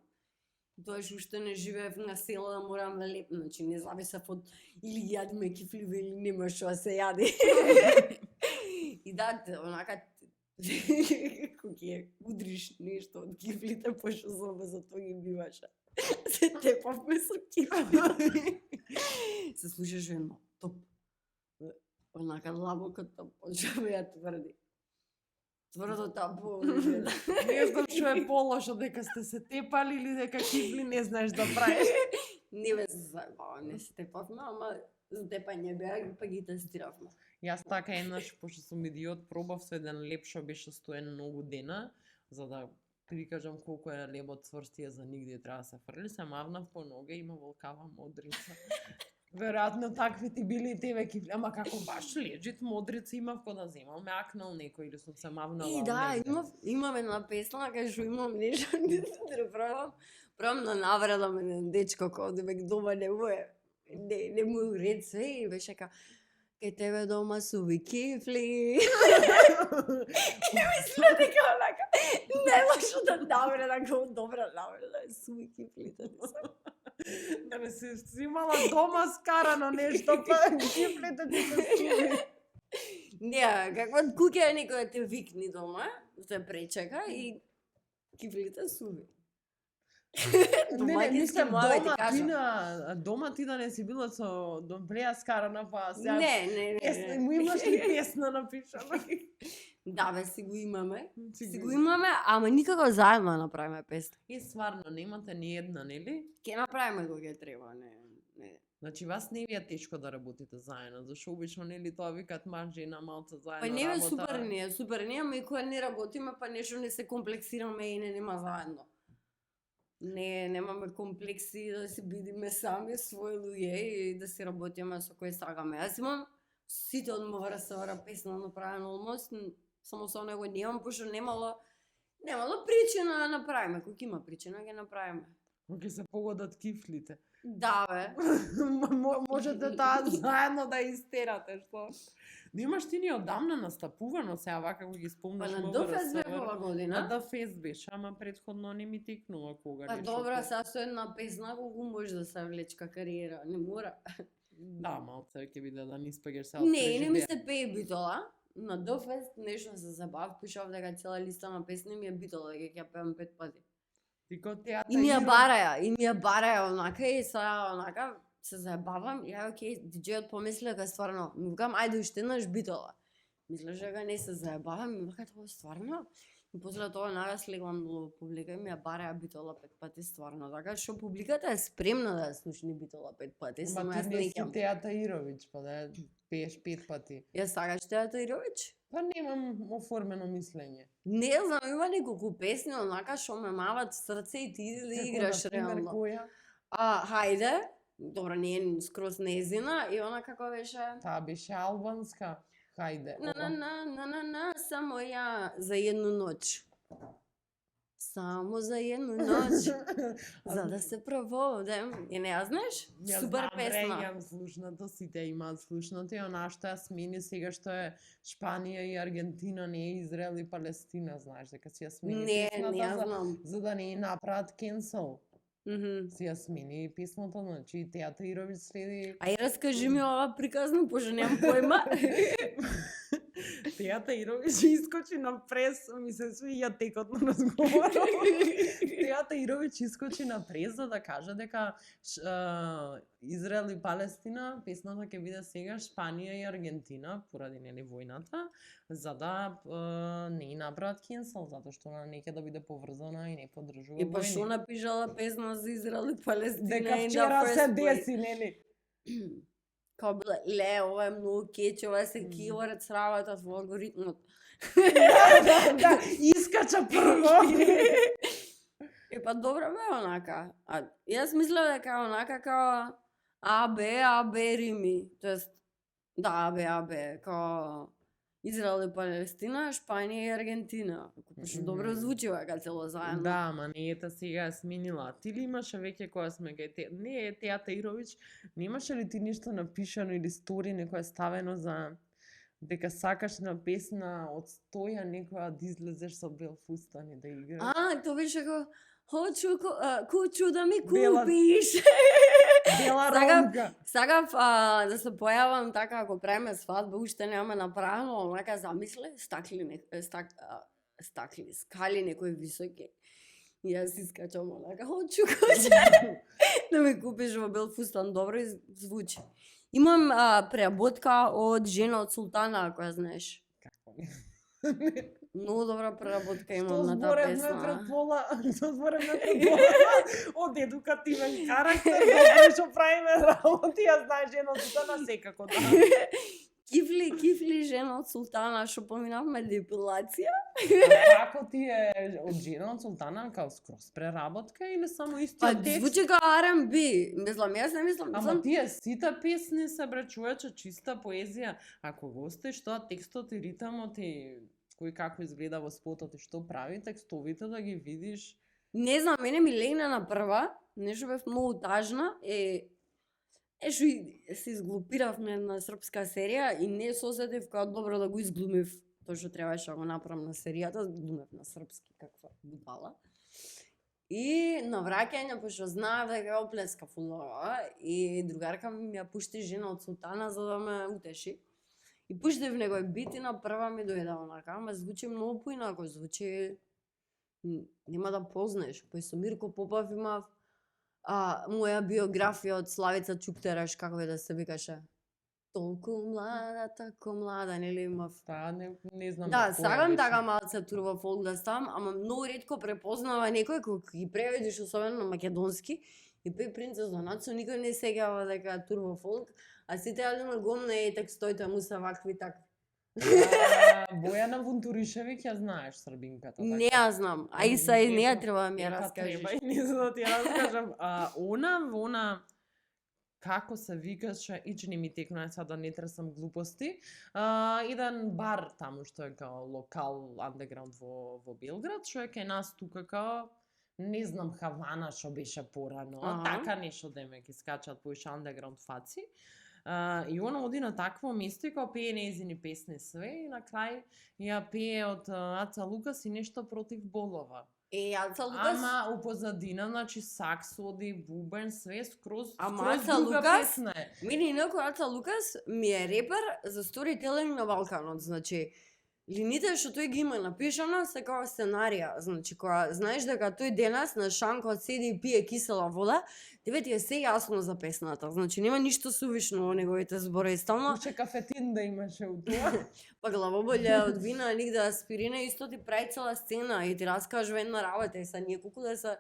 Тоа што уште не живеев на село да морам да лепам, значи не зависев од или јадиме кифливе или нема што да се јади. И да, онака како ќе удриш нешто од кифлите, пошто зоба за тоа ги биваше. Се тепавме со кифли. Се слушаше едно Онака длабокото почва ја тврди. Тврдота полужина. Не знам што е полошо, дека сте се тепали или дека кифли не знаеш да правиш. Не бе се заебава, не се тепавме, ама за тепање беа, па ги тестиравме. Јас така еднаш, пошто сум идиот, пробав со еден леб што беше стоен многу дена, за да прикажам колку е лебот цврстие за нигде треба да се фрли, се мавнав по нога и има волкава модрица. Веројатно такви ти били и тебе кифли, ама како баш лежит модрица имав кога да земам, ме акнал некој или сум се мавнала. И да, имам една песна, кај што имам нешто, да пробам да навредам еден дечко кој век дома не му е, не му е уред све и беше ка кај тебе дома суви кифли. И мисля дека онака, не може да навредам, како добра навреда, суви кифлите. Да не се имала дома скарано нешто, па кифлите ти се суви. Не, каква куќа е некој да те викни дома, те пречека и кифлите суви. Не, мислам дома ти да не си била со добреја скарана, па сега... Не. Му имаш ли песна напишана? Да, бе, си го имаме. Ама никако заедно направиме песна. И стварно, немате ни една, нели? Ке направиме кога треба, не. Значи, вас не ви е тешко да работите заедно, зашто обично, нели, тоа викат маж, жена, малце заедно работа. Па не работа. супер не, ама и кога не работиме, па нешто не се комплексираме и не нема заедно. Не, немаме комплекси да си бидиме сами своји луѓе и да си работиме со кој сакаме. Јас имам сите од МВР песна направена almost, само со него немам, пошто немало причина да направиме. Кога има причина, ќе направиме. Кога се погодат кифлите. Да, бе. Можете таа заедно да истерате, што? Не имаш ти ни одамна настапувано, сега вака го ги спомнаш на ДФС бе ова година. На ДФС беше, ама предходно не ми текнува кога Па нешто. добра, сега со една песна колку може да се влечка кариера, не мора. Да, малце ќе биде да не испегеш се Не ми се пее битола. На ДФС нешто се забав, пишав дека цела листа на песни ми е битола, дека ќе пеам 5 пати. И ми ја бараја онака и сега онака се заебавам и окей, диџејот помисли дека стварно, ми викам ајде уште еднаш битола. Мислеше дека не се заебавам, ми вика тоа стварно. И после тоа нараз легвам до публика и ми ја бараја битола 5 пати стварно. Така што публиката е спремна да слушни битола 5 пати, само јас не ќе. Теја Таировиќ, па да пееш 5 пати. Јас сакаш Теја Таировиќ? Па немам оформено мислење. Не знам, има неколку песни онака што ме мават срце и ти да играш реално. Која? Хајде. Добро, не е скроз незина и она како беше? Таа беше албанска. Хајде. На, само ја за едну ноќ. Само за едну ноќ. За да се проводем. И не ја знаеш? Супер песна. Ја слушнато, сите имаат слушнато и она што ја смени сега што е Шпанија и Аргентина, не е Израел и Палестина, знаеш дека си ја смени песната. Не ја знам. За да не направат cancel. Си ја смени песната, значи Теја Таировиќ следи... Ај раскажи ми ова приказно, пошто немам појма. Теја Таировиќ искочи на прес, ми се свиѓа текот на разговорот. Теја Таировиќ искочи на прес за да каже дека Израел и Палестина, песната ќе биде сега Шпанија и Аргентина, поради нели војната, за да не направат cancel, затоа што она не ќе да биде поврзана и не поддржува војни. И па што напишала песна за Израел и Палестина? Дека вчера се деси, нели? Као биле, ова е многу кеч, ова се килорец работат во алгоритмот. Да, искача прво. Па добро бе онака. Јас мислам дека онака као АБ рими. Тоест, да, АБ, као Израел и Палестина, Шпанија и Аргентина. Што добро звучи вака цело заедно. Да, ама не ета сега ја сменила. Ти ли имаше веќе која сме га не е Теја Таировиќ, немаше ли ти нешто напишано или стори некоја ставено за дека сакаш на песна од Стоја некоја да излезеш со бел фустан и да играш? Тоа беше како Хочу куќу да ми купиш. Бела ромка. Сакав да се појавам така ако правиме свадба, уште нема направено, онака замисле, скали некои високи. И јас искачам онака, хочу да ми купиш во бел фустан, добро звучи. Имам преработка од Жена од султана, ако ја знаеш. Како? Многу добра преработка Што имам на таа зборевме песна. пред пола, што зборевме пред пола од едукативен карактер, добро што правиме работи, ја знаеш едно султана секако да. Кифли Жена од султана, што поминавме депилација. Како ти е од Жена од султана, као скроз преработка или само Па истиот текст? звучи као R&B. Мислам, јас не мислам. Ама тие сите песни се бре човече чиста поезија. Ако го оставиш тоа текстот и ритамот и кој како изгледа во спотот и што прави текстовите да ги видиш. Не знам, мене ми легна на прва, нешто бев многу тажна, што се изглупирав на една српска серија и не се осетив како добро да го изглумив тоа што требаше да го направам на серијата, глумев на српски каква будала. И на враќање, пошто знаев дека ја оплеска фулова и другарка ми ја пушти Жена од султана за да ме утеши. И пуштив некој бит и на прва ми дојде онака, ама звучи многу поинако, звучи нема да познаеш. Пој со Мирко Попов имав моја биографија од Славица Чуктераш, како е да се викаше. Толку млада, тако млада, нели имав. Таа не знам. Да, која сакам беше. така малце турбо фолк да ставам, ама многу ретко препознава некој кој ги преведиш особено на македонски и пеј Принцес Донацо, никој не сеќава дека е турбо фолк, а сите јадено гомна и текстоите му се вакви такви. Бојана Вунтуришевиќ ја знаеш србинката. Не ја знам, а и са и не ја треба да ми ја Епа, раскажеш. треба и не за да ти ја раскажам. Она како се викаше, ични ми текнува сега да не тресам глупости, еден бар таму што е као локал андеграунд во Белград, што е кај нас тука као не знам Хавана што беше порано, така нешто деме ќе скачат поише андеграунд фаци. И она оди на такво место и као пее нејзини песни све и на крај ја пее од Аца Лукас и нешто против болова. Аца Лукас? Ама у позадина, значи сакс оди, бубен, све скроз Аца друга Лукас? песна е. Мене инаку Аца Лукас ми е репер за сторителинг на Балканот, значи лините што тој ги има напишано се како сценарија, значи кога знаеш дека тој денес на шанкот седи и пие кисела вода, тебе ти е се јасно за песната, значи нема ништо сувишно во неговите зборови, стално Уште кафетин да имаше у тоа. па главоболја од вина, нигде аспирина, исто ти прави цела сцена и ти раскажува една работа и са ние колку да се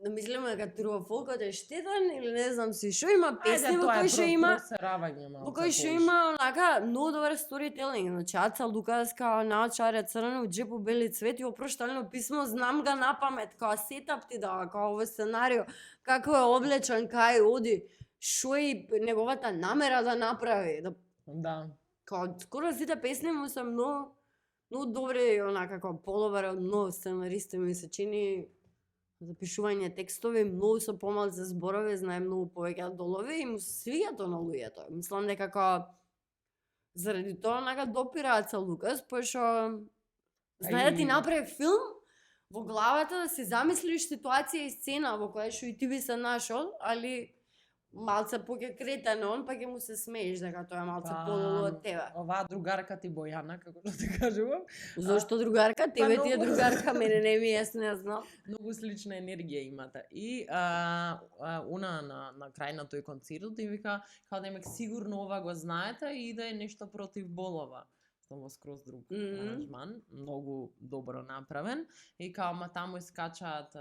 да мислиме дека турбофолкот е штетен или не знам си што има песни во кои што има во кои што има онака многу добар сторителинг, значи Аца Лукас као наочаре црвено џепу бели цвет и опроштално писмо знам га напамет, као сетап ти да, као во сценарио, како е облечен, кај оди, што е неговата намера да направи, Да. као скоро сите песни му се многу добри, онака као подобар од многу сценаристи ми се чини запишување текстови, многу со помалце зборови, знае многу повеќе долови и му се свиѓа тоа на луѓето. Мислам дека како заради тоа онака допира Аца Лукас, пошто знае да ти направи филм во главата да си замислиш ситуација и сцена во која што и ти би се нашол, али малце поќе кретен он, па ќе му се смееш дека тоа е малце подолу од тебе. Оваа другарка ти Бојана, како што ти кажувам. Зошто другарка? Тебе ти е многу. другарка, мене не ми јас не знам. Многу слична енергија имате. И она на крај на тој концерт и вика, као демек сигурно ова го знаете и да е нешто против болова. Во скроз друг аранжман, многу добро направен. И као ма таму искачаат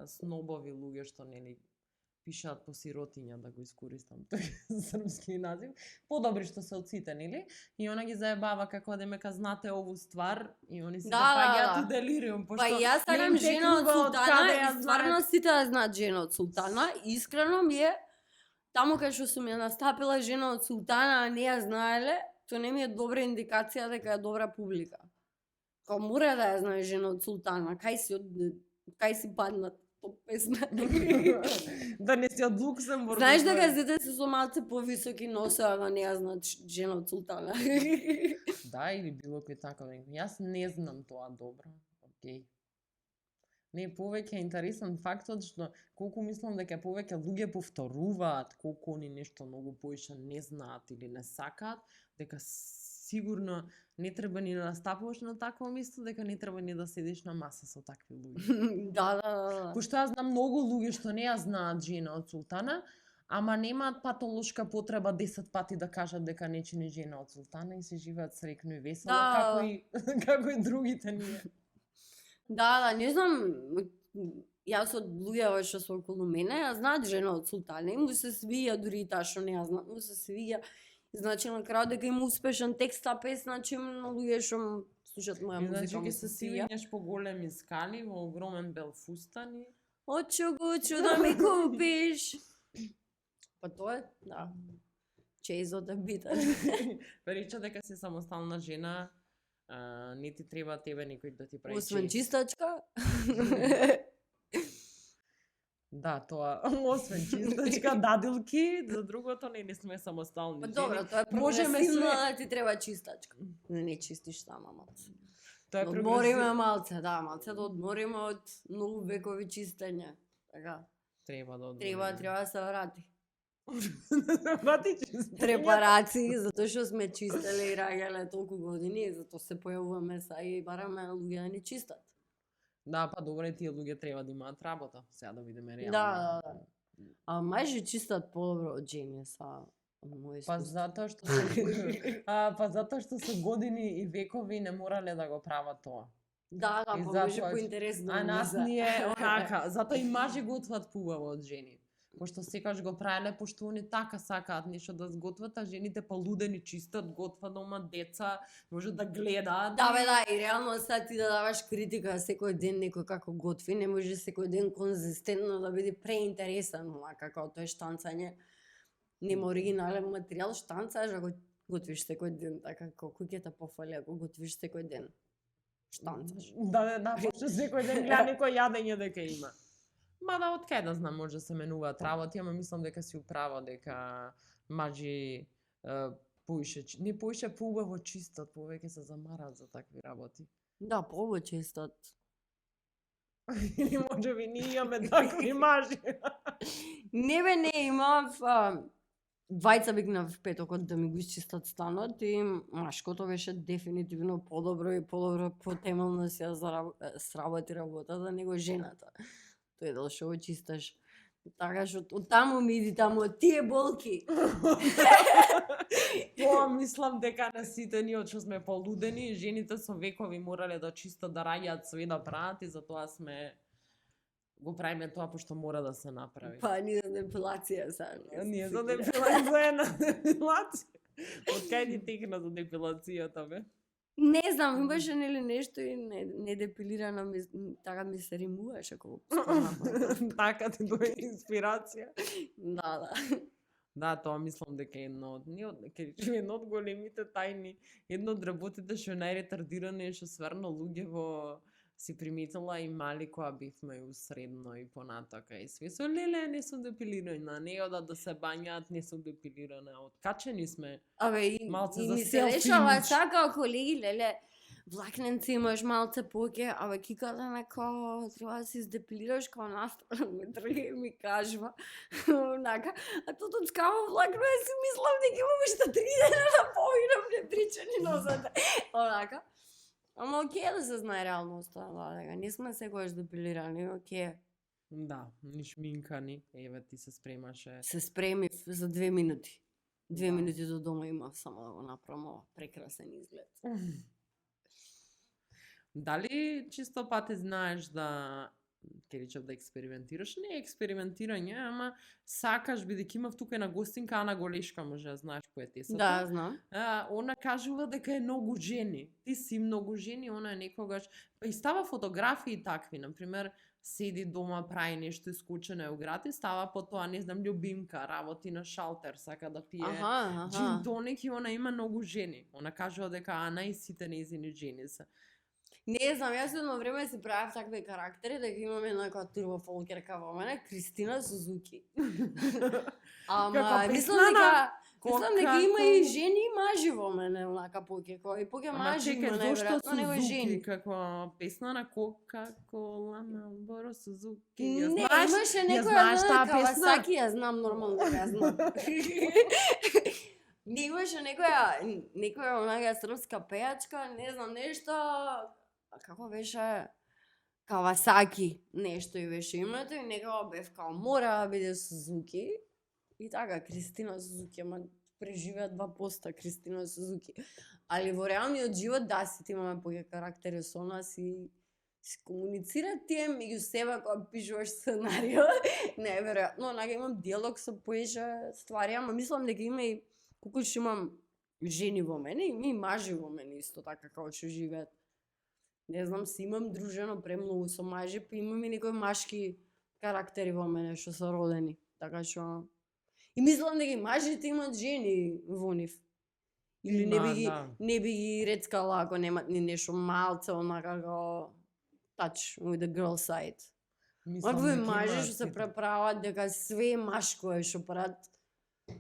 снобови луѓе што нели пишаат по сиротиња, да го искористам тој српски назив, подобри што се од сите, нели? И она ги заебава како демека знате ову ствар и они се запаѓаат у делириум, пошто Па јас сакам Жена од султана и стварно сите да знаат Жена од султана. Искрено ми е, таму кај што сум ја настапила Жена од султана, а не ја знаеле, тоа не ми е добра индикација дека е добра публика. Као мора да ја знае Жена од султана, кај си паднат песна. Да не си од Луксембург. Знаеш дека сите се со малце повисоки носеа, да не ја знаат Жена од султана. Да, или било кој така. Јас не знам тоа добро. Океј. Не, повеќе интересен фактот што колку мислам дека повеќе луѓе повторуваат, колку они нешто многу поише не знаат или не сакаат, дека сигурно не треба ни да настапуваш на такво место, дека не треба ни да седиш на маса со такви луѓе. Да. Пошто јас знам многу луѓе што не ја знаат Жена од султана, Ама немаат патолошка потреба 10 пати да кажат дека нечи не жена од султана и се живеат среќно и весело, како Да. и како и другите ние. Да, не знам, јас од луѓето што се околу мене, ја знаат жена од султана и му се свија, дури и таа што не ја знаат, му се свија. Значи на крај дека има успешен текст та песна, че на луѓе што слушаат моја И значи музика му ќе се се свија. сивињаш по големи скали во огромен бел фустан и Очу гучу да ми купиш. Па тоа е, да. Chase the beat. рече дека си самостална жена, не ти треба тебе никој да ти прави Освен чест. чистачка. Да, тоа, освен чистачка, дадилки, за другото не сме самостални Па жени. добро, тоа е Можеме прогресивно се- да ти треба чистачка. Не чистиш сама малце. Тоа е Одмориме малце, да, малце да одмориме од многу векови чистење. Така, Треба да треба да се врати. Врати чистење. Препарации, затоа што сме чистеле и раѓале толку години, затоа се појавуваме са и бараме луѓе да ни чистат. Да, па добре, тие луѓе треба да имаат работа. Сега да видиме реално. Да, да, да. А мажи чистат подобро од жени са мој Па искуство. затоа што па затоа што со години и векови не морале да го прават тоа. Да, да, И па затоа може ќе- поинтересно. А нас ние онака, затоа и мажи готват пубаво од жени. Пошто секогаш го правеле, пошто они така сакаат нешто да сготват, а жените полудени чистат, готват дома деца, може да гледаат. Да, бе, да, и реално сега ти да даваш критика секој ден некој како готви, не може секој ден конзистентно да биде преинтересен, како тоа е штанцање. Нема оригинален материјал, штанцаш, ако готвиш секој ден, така колку ќе те пофали ако готвиш секој ден. Штанцаш. Да, пошто секој ден гледа некој јадење дека има. Мада од кај да знам, може да се менуваат работи, ама мислам дека си управа дека мажи не поише поубаво чистат, повеќе се замарат за такви работи. Да, побо чистат. Или може би ние имаме такви мажи. Не бе, не, имав двајца викнав петокот да ми го изчистат станот и машкото беше дефинитивно подобро и подобро потемелно си ја сработи работата него жената. Тој дел што го чисташ. Така што од таму ми иди таму од тие болки. Тоа мислам дека на сите ние од што сме полудени, жените со векови морале да чистат, да раѓаат све да прават и затоа сме го правиме тоа пошто мора да се направи. Па ние за депилација сега. Ние за депилација, за една депилација. Од кај ни текна за депилацијата, бе? Не знам, имаше нели нешто и не депилирано, така ми се римуваше ако го спомнам. Така ти дојде инспирација. Да, да. Да, тоа мислам дека е едно од едно од големите тајни, едно од работите што е најретардирано е што сверно луѓе во си приметила и мали која бивме у средно и понатака и све со леле не сум депилирана, не одат да се бањаат, не сум депилирана, откачени сме. Абе, и Малце и за ми се self дешава image. сака, колеги, леле, влакненци имаш малце поќе, абе, кикате неко, треба да се издепилираш као наставно, ме трге и ми кажува, онака, а тото цкаво влакно, ја си мислам дека имам уште 3 дена да повинам непричани носата, онака. Ама окей да се знае реалноста, да, дека не сме секогаш депилирани, окей. Да, ни шминкани, еве ти се спремаше. Се спремив за 2 минути. 2 минути до дома имав само да го направам ова прекрасен изглед. Дали чисто пати знаеш да ќе речев да експериментираш? Не е експериментирање, ама сакаш, бидејќи имав тука една гостинка, Ана Голешка, може да знаеш поетесата. Да, знам. Она кажува дека е многу жени. Ти си многу жени, она е некогаш... Па и става фотографии такви, например, седи дома, прави нешто исклучено е у град и става потоа, не знам, љубимка, работи на шалтер, сака да пие джин тоник и она има многу жени. Она кажува дека Ана и сите нејзини жени се. Не знам, јас едно време си правев такви карактери, дека имаме една која турбо фолкерка во мене, Кристина Сузуки. Ама, Како мислам дека има и жени и мажи во мене, онака поќе, и поќе мажи има најверојатно него жени. Како песна на Кока-кола, Малборо, Сузуки. Не, знаеш, имаше ја некоја знаеш таа Кавасаки, ја знам нормално дека ја знам. Не имаше некоја онака српска пејачка, не знам нешто, како беше Кавасаки, нешто и беше името и некако бев као мора да биде Сузуки. И така, Кристина Сузуки, ама преживеа 2% Кристина Сузуки. Али во реалниот живот, да, сите имаме поќе карактери со нас и си комуницират тие меѓу себе кога пишуваш сценарио. Неверојатно, онака имам диалог со поеша ствари, ама мислам дека има и колку што имам жени во мене, има и мажи во мене исто така како што живеат. Не знам, си имам дружено премногу со мажи, па имам и некои машки карактери во мене што се родени. Така што и мислам дека и мажите имаат жени во нив. Или не Има, би ги да. не би ги рецкала ако немат ни нешто малце онака како touch with the girl side. Мислам Овие дека мажи има што се сите. преправат дека све е машко е што прават,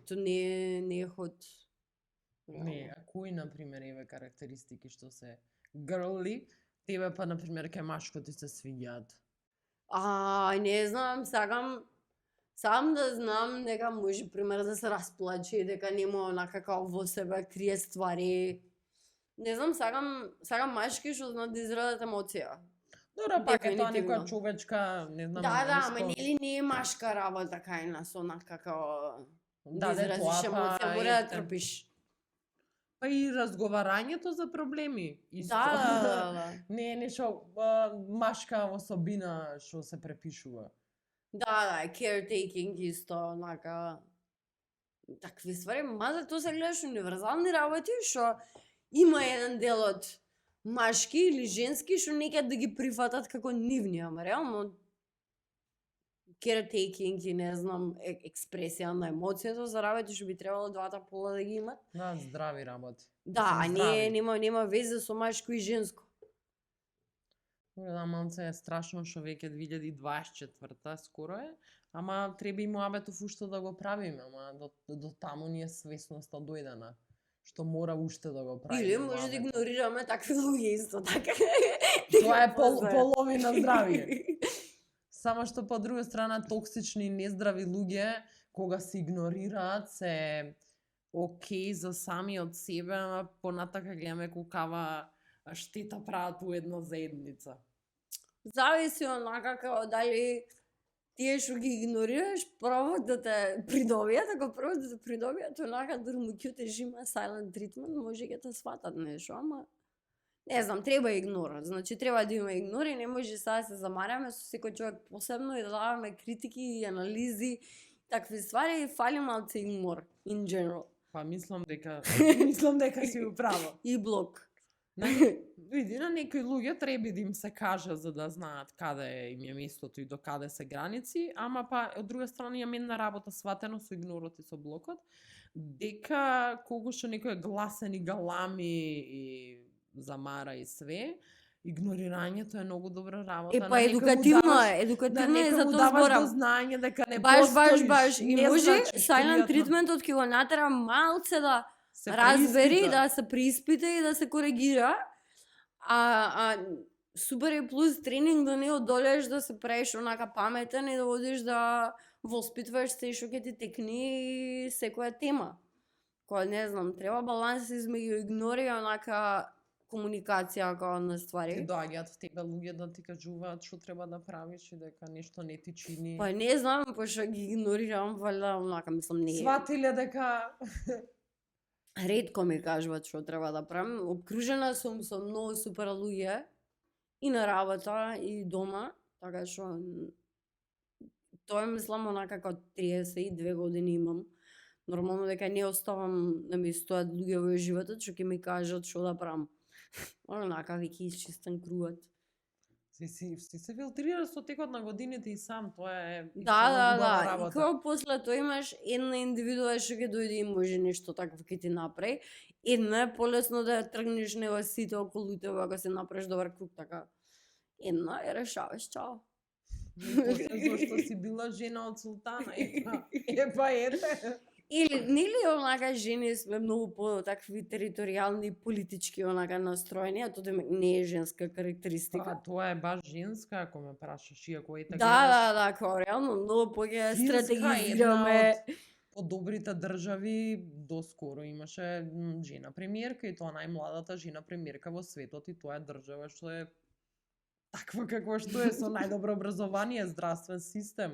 то не е ход. Не, а кои, например, еве карактеристики што се girly, тебе па, например, кај машко ти се свиѓаат? Не знам, сакам да знам дека може пример да се расплаче, дека нема онака како во себе крие ствари. Не знам, сакам машки што знаат да израдат емоција. Добро, пак е тоа Дефинитивно. некоја човечка, не знам, Да, ама исто- нели не е машка работа кај нас, онака како да де, изразиш тоа, емоција, мора да ете. трпиш. Па и разговарањето за проблеми, исто. Да. Не е нешто машка особина што се препишува. Да, caretaking исто, онака такви ствари, мада тоа се гледаш универзални работи што има еден дел од машки или женски што не ќе да ги прифатат како нивни, ама реално caretaking и не знам експресија на емоцијата за работи што би требало двата пола да ги имат. Да, здрави работи. Да, а Мислам, здрави. нема везе со машко и женско. Добре, да, малце е страшно што веќе 2024 скоро е, ама треба и муабетов уште да го правиме, ама до таму ни е свесноста дојдена, што мора уште да го правиме. Или може да муабетот. игнорираме такви луѓе исто така. Тоа е половина здравие. Само што по друга страна токсични и нездрави луѓе кога се игнорираат се окей за самиот себе, ама понатака гледаме колкава штета прават у една заедница. Зависи онака како дали тие што ги игнорираш пробат да те придобијат, ако пробат да те придобијат онака дурму кјутеш има silent treatment, може ќе те сватат нешто, ама не знам, треба игнор. Значи треба да има игнор и не може сега да се замараме со секој човек посебно и да даваме критики и анализи, такви ствари и фали малце юмор in general. Па мислам дека си управо. И блок. Види, на некои луѓе треба да им се каже за да знаат каде им е местото и до каде се граници, ама па од друга страна имам една работа сватено со игнорот и со блокот, дека колку што некој е гласен и галами и замара и све, игнорирањето е многу добра работа. Па едукативно е, едукативно е за тоа тоа зборам. зборам. До знање дека не Баш. постоиш, И не може значи што silent пријатно treatmentот ќе го натера малце да се разбери, преиспита. да се преиспита и да се коригира. А супер е плюс тренинг да не одолеш да се правиш онака паметен и да одиш да воспитваш се што ќе ти текни секоја тема. Која не знам, треба баланс измеѓу игнори и онака комуникација како на Ти ствари. доаѓаат в тебе луѓе да ти кажуваат што треба да правиш и дека нешто не ти чини. Па не знам, пошто ги игнорирам, валјда онака мислам не. Сватиле дека Ретко ми кажуваат што треба да правам. Обкружена сум со многу супер луѓе и на работа и дома, така што тоа е мислам онака како 32 години имам. Нормално дека не оставам да ми стојат луѓе во животот што ќе ми кажат што да правам. Онака веќе исчистен кругот. си се филтрира со текот на годините и сам, тоа е исто Да. убава И работа. кога после тоа имаш една индивидуа што ќе дојде и може нешто такво ќе ти направи, една е полесно да ја тргнеш него сите околу тебе ако се направиш добар круг, така. Една е решаваш, чао. После зашто си била жена од султана. Епа ете. Или нели онака жени сме многу по такви територијални политички онака настроени, а тоа не е женска карактеристика. Па, тоа е баш женска, ако ме прашаш, иако ете Да, како реално многу поќе стратегизираме. Од добрите држави доскоро имаше жена премиерка и тоа најмладата жена премиерка во светот и тоа е држава што е таква каква што е со најдобро образование, здравствен систем.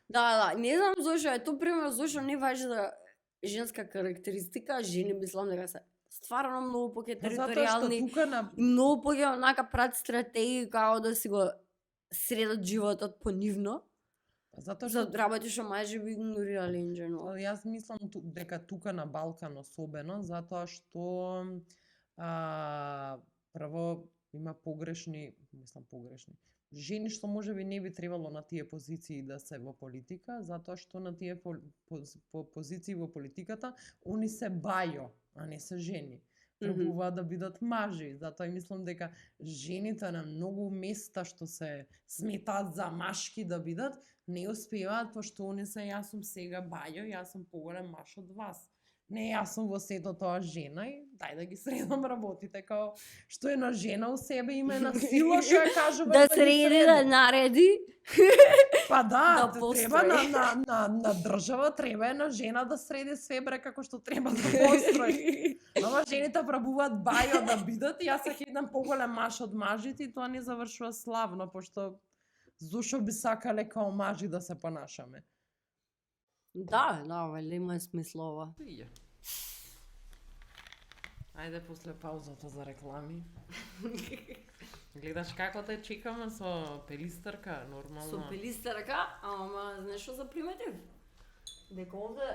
Да, не знам зошто е тоа пример, зошто не важи за женска карактеристика, жени мислам дека се стварно многу поќе Затоа што територијални тука на и многу поќе онака прат стратегии како да си го средат животот понивно. затоа За што работи што мажи би игнорирали in general. Јас мислам дека тука на Балкан особено, затоа што прво има погрешни жени што можеби не би требало на тие позиции да се во политика, затоа што на тие позиции во политиката они се бајо, а не се жени. Требуваат да бидат мажи, затоа и мислам дека жените на многу места што се сметаат за машки да бидат, не успеваат пошто они се јас сум сега бајо, јас сум поголем маж од вас. Не, јас сум во сето тоа жена и дај да ги средам работите, као што една жена у себе има една сила што ја кажува Да ги среди, да нареди. Па да, да треба построи. на држава, треба една жена да среди све бре како што треба да построи. Ама жените пробуваат бајо да бидат и јас сак еден поголем маж од мажите и тоа не завршува славно, пошто зошто би сакале као мажи да се понашаме? Да, валја има смисло ова. Ајде после паузата за реклами. Гледаш како те чекаме со пелистарка, нормално. Со пелистарка, ама знаеш што заприметив? Дека овде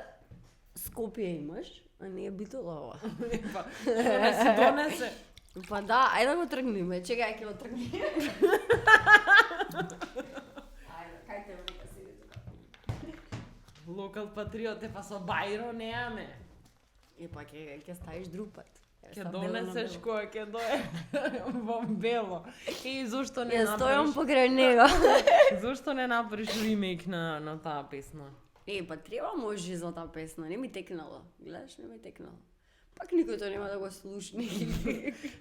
Скопје имаш, а не е Битола ова. Па, што не се донесе? Па да, ајде да го тргнеме, чекај ќе го тргнеме. Ајде, кај те века седи тука. Локал патриот е, па со бајро неаме. Па ќе ставиш друг пат. Ќе донесеш кој ќе дое во бело. И зошто не Ја стојам направиш? покрај него. Зошто не направиш ремейк на таа песна? Па треба може за таа песна, не ми текнала. Гледаш, не ми текнала. Пак никој тоа нема да го слушне.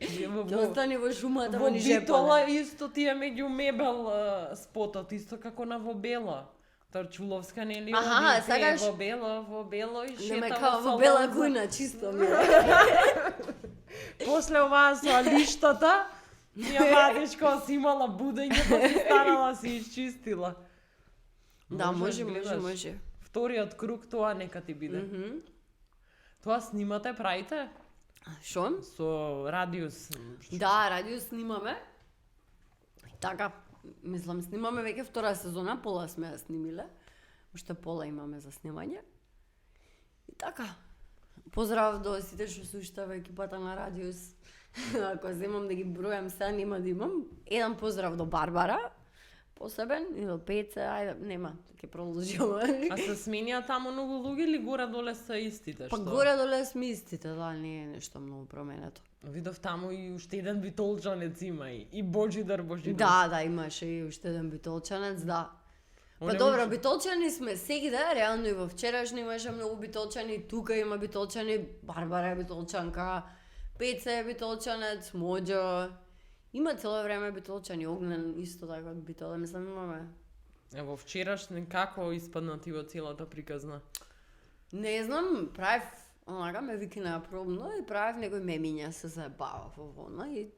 Ќе остане во шумата, во ни Битола жепа. исто ти е меѓу мебел спотот, исто како на во бело. Торчуловска нели Аха, оди сакаш- во бело и Не ме шета као во во бела салон. кујна, чисто ми. После оваа со лиштата, ја вадиш кога си имала будење, па си станала си изчистила. Да, Можеш, може. гледаш. Вториот круг тоа нека ти биде. Тоа снимате, правите? Шо? Со радиус. Да, радио снимаме. Така, мислам, снимаме веќе втора сезона, пола сме ја снимиле. Уште пола имаме за снимање. И така. Поздрав до сите што се уште во екипата на Радиус. Ако земам да ги бројам сега, нема да имам. Еден поздрав до Барбара, посебен, и до Пеце, ајде, нема, ќе продолжиме. А се сменија таму многу луѓе или горе-доле се истите? Па што? горе-доле сме истите, да, не е нешто многу променето. Видов таму и уште еден битолчанец има и Божидар. Да, имаше и уште еден битолчанец, да. Па Оне добро, уште- битолчани сме сегде, реално и во вчерашни имаше многу битолчани, тука има битолчани, Барбара е битолчанка, Пеце е битолчанец, Моџо. Има цело време битолчани, Огнен исто така од Битола, мислам имаме. Ево вчерашни како испадна ти во целата приказна? Не знам, правев, онака ме викна пробно и правев некој мемиња, се заебава во вона и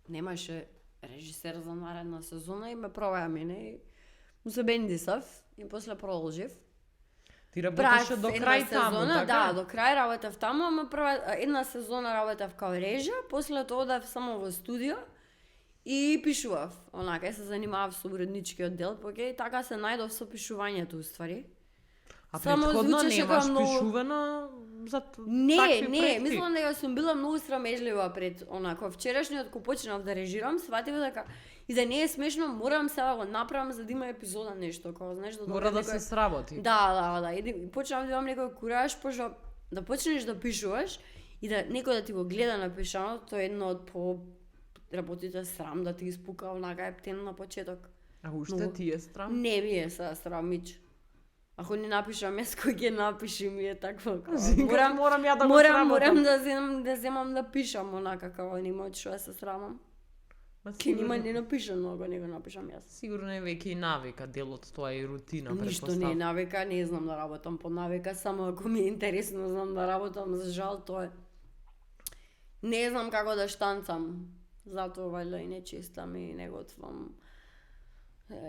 немаше режисер за наредна сезона и ме пробаја мене и му се бендисав и после продолжив. Ти работеше до една крај таму, сезона, така? да, до крај работев таму, ама една сезона работев као режија, после тоа одев само во студио и пишував. Онака се занимавав со уредничкиот дел, и така се најдов со пишувањето уствари. А Само претходно звучеше немаш како многу- пишувано за Не, такви не, проекти? мислам дека сум била многу срамежлива пред онако вчерашниот кога почнав да режирам, сватив дека и да не е смешно, морам сега да го направам за да има епизода нешто, како знаеш да Мора да некој- се сработи. Да, и почнав да имам некој кураж, пошто да почнеш да пишуваш и да некој да ти го гледа напишаното, тоа е едно од по работите срам да ти испука онака ептен на почеток. А уште Многу. ти е страм? Не ми е сега срамич. Ако не напишам, јас кој ќе напиши ми е такво. Морам ја да го Морам сработам. да земам да пишам онака како нема од што да се срамам. Ма Ке нема сигурно- не напишано, ако не го напишам јас. Сигурно е веќе и навика, дел од тоа е и рутина, Ништо не е навика, не знам да работам по навика, само ако ми е интересно знам да работам, за жал тоа е. Не знам како да штанцам, затоа валја и не чистам и не готвам.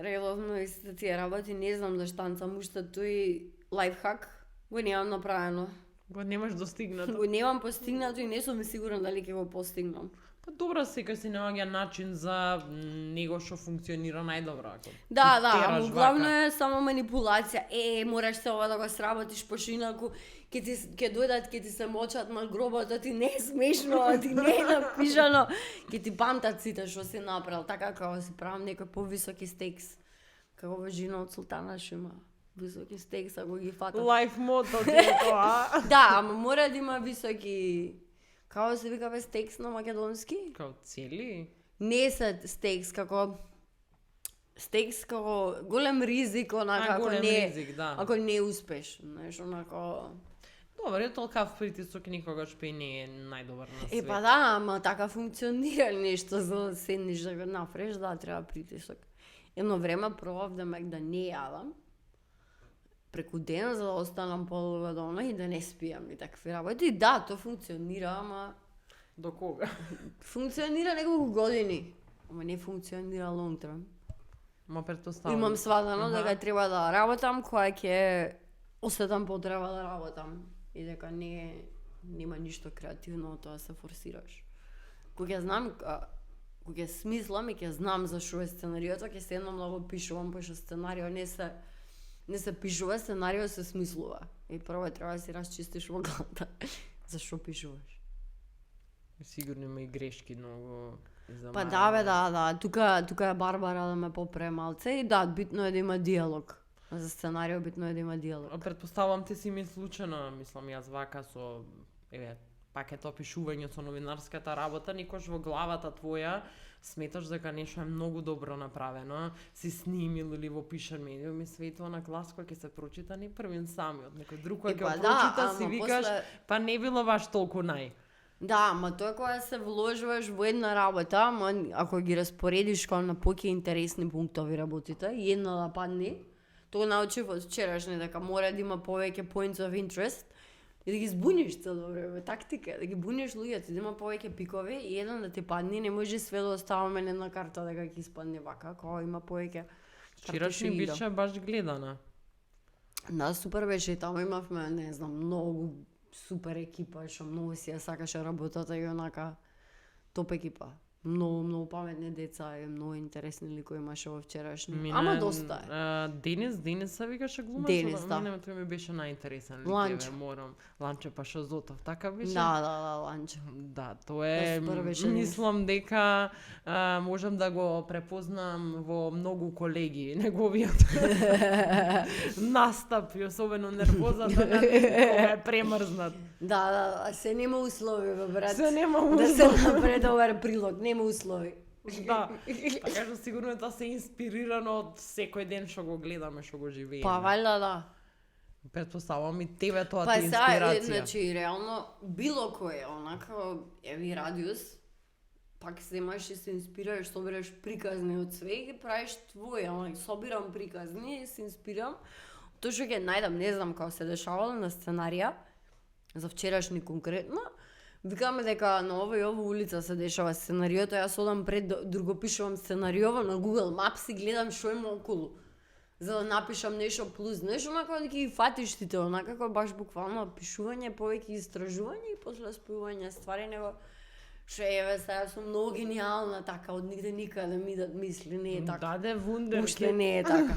Редовно истите тие работи, не знам да штанцам уште тој лайфхак, го немам направено. Го немаш достигнато. Го немам постигнато и не сум сигурна дали ќе го постигнам. Па добро, секој си наоѓа начин за него што функционира најдобро. Ако Да, ти да, тераш ама главно вака. е само манипулација. Мораш се ова да го сработиш, пошто инаку ќе дојдат, ќе ти се мочат на гробот, а ти не е смешно, а ти не е напишано. Ќе ти памтат сите што си направил, така како си правам некој повисоки стекс. Како во жена од Султана Шима. Високи стекс, ако ги фатат. Лайф мото ти е тоа. Да, ама мора да има високи... Како се вика бе стекс на македонски? Као цели? Не се стекс, како... Стекс како голем ризик, онака, ако голем не... ризик, да. Ако не успеш, знаеш, онако... Добро, толкав притисок никогаш па и не е најдобар на свет. Па да, ама така функционира нешто за да седнеш да го нафреш, да, треба притисок. Едно време пробав да не јадам преку ден за да останам подолго дома и да не спијам и такви работи. И да, тоа функционира, ама До кога? функционира неколку години. Ама не функционира long term. Ма претпоставам. Имам сватано дека треба да работам кога ќе осетам потреба да работам и дека нема ништо креативно од тоа се форсираш. Кога ќе знам, кога ќе смислам и ќе знам за што е сценариото, ќе седнам да го пишувам, пошто сценарио не се пишува, сценарио се смислува. И прво треба да си расчистиш во главата зашто пишуваш. Сигурно има и грешки многу. Па да бе, да. Тука е Барбара да ме попре малце и да, битно е да има диалог. За сценарио битно е да има диалог. Претпоставам ти си ми случајно, мислам јас вака со пак е тоа пишување со новинарската работа, никош во главата твоја сметаш дека нешто е многу добро направено, си снимил или во пишан медиум и светува на глас кој ќе се прочита не првен самиот, некој друг кој ќе го прочита си викаш, па не било баш толку нај. Да, ама тоа кога се вложуваш во една работа, ама ако ги распоредиш како на поќе интересни пунктови работите и една да падне, тоа научив од вчерашни дека мора да има повеќе points of interest и да ги збуниш цело време, тактика, да ги буниш луѓето, да има повеќе пикови и еден да ти падне, не може све да оставаме на една карта дека ќе испадне вака, кога има повеќе. Вчерашни беше баш гледана. Да, супер беше и таму имавме, не знам, многу супер екипа, што многу си ја сакаше работата и онака топ екипа. Многу паметни деца и многу интересни ликови имаше во вчерашни. Ама доста е. Денис се викаше глумец. Денис, да. Мене тој ми беше најинтересен. Ланчо. Морам. Ланчо Пашазотов, така беше? Да, Ланчо. Да, тоа е, супер беше мислам дека можам да го препознам во многу колеги, неговиот настап, и особено нервозата на кога е премрзнат. Да, се нема услови, бе, брат. Се нема Да услови. се направи добар прилог, нема услови. Да, така што сигурно тоа се инспирирано од секој ден што го гледаме, што го живееме. Па, валјда, да. Претпоставам и тебе тоа Па ти сега, инспирација. значи, реално, било кој, онака, еви Радиус, пак земаш и се инспираш, собираш приказни од све и ги правиш твој, ама собирам приказни и се инспирам. Тоа што ќе најдам, не знам како се дешавало на сценарија, за вчерашни конкретно, викаме дека на ова и ова улица се дешава сценариото, јас одам пред друго пишувам сценариово на Google Maps и гледам што има околу. За да напишам нешто плюс, нешто онака да ги фатиш тите, онака како баш буквално пишување, повеќе истражување и после спојување ствари, него што еве сега сум многу гениална така, од нигде никаде ми да мисли, не е така. Даде вундер. Уште не е така.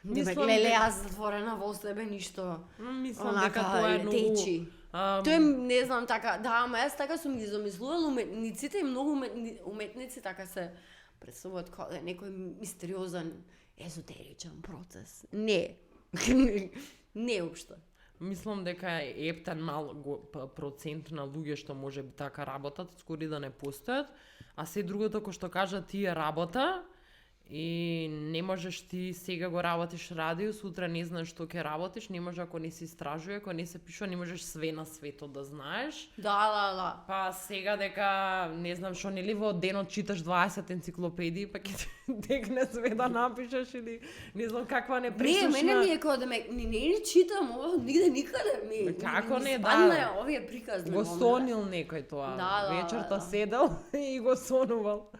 Не бе, Мислам гледе, дека- јас затворена во себе ништо. Мислам дека тоа е многу... течи. Тоа е, не знам, така, да, ама јас така сум ги замислувала уметниците и многу уметници така се представуваат како да е некој мистериозен, езотеричен процес. Не. Не општо. Мислам дека е ептен процент на луѓе што може би така работат, скори да не постојат, а се другото кој што кажа ти е работа и не можеш ти сега го работиш радио, сутра не знаеш што ќе работиш, не може ако не се истражува, ако не се пишува, не можеш све на светот да знаеш. Да. Па сега дека, не знам што, нели во денот читаш 20 енциклопедии, па ќе текне све да напишеш или не знам каква Не, непресушна... мене ми е како да ме не читам ова нигде никаде ми. Како не, да. Спадна овие приказни. Го сонил некој тоа. Да, Вечерта да. седел и го сонувал.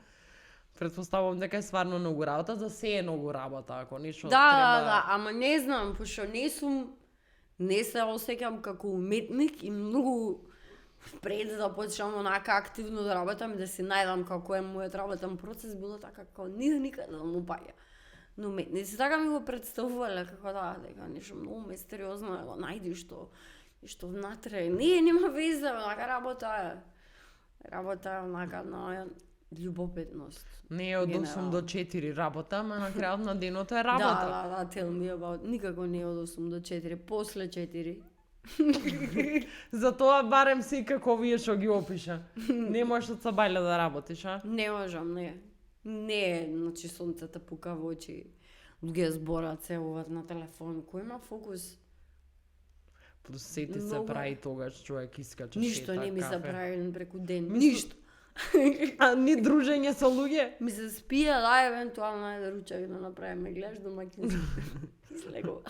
Претпоставувам дека е стварно многу работа, за се е многу работа, ако нешто Да, ама не знам, пошто не се осеќам како уметник и многу пред да почнам онака активно да работам и да се најдам како е мојот работен процес, било така како никаде да му паѓа. Но уметници така ми го представувале како дека нешто многу мистериозно да го најдиш што внатре. Нема везе, онака работа е онака на љубопитност. Не е од 8 до 4 работа, ама на крајот на денот е работа. Да, tell me about. Никако не е од 8 до 4, после 4. Затоа барем си како вие што ги опиша. Не можеш од сабајле да работиш, а? Не можам, не. Не, значи сонцето пука во очи. Луѓе зборат, се уват на телефон. Кој има фокус? Сети се прави тогаш човек искача Ништо не ми се прави преку ден. Ништо. А ни дружење со луѓе? Ми се спија, да, евентуално да ручак да направиме, гледаш домаќински. Слего.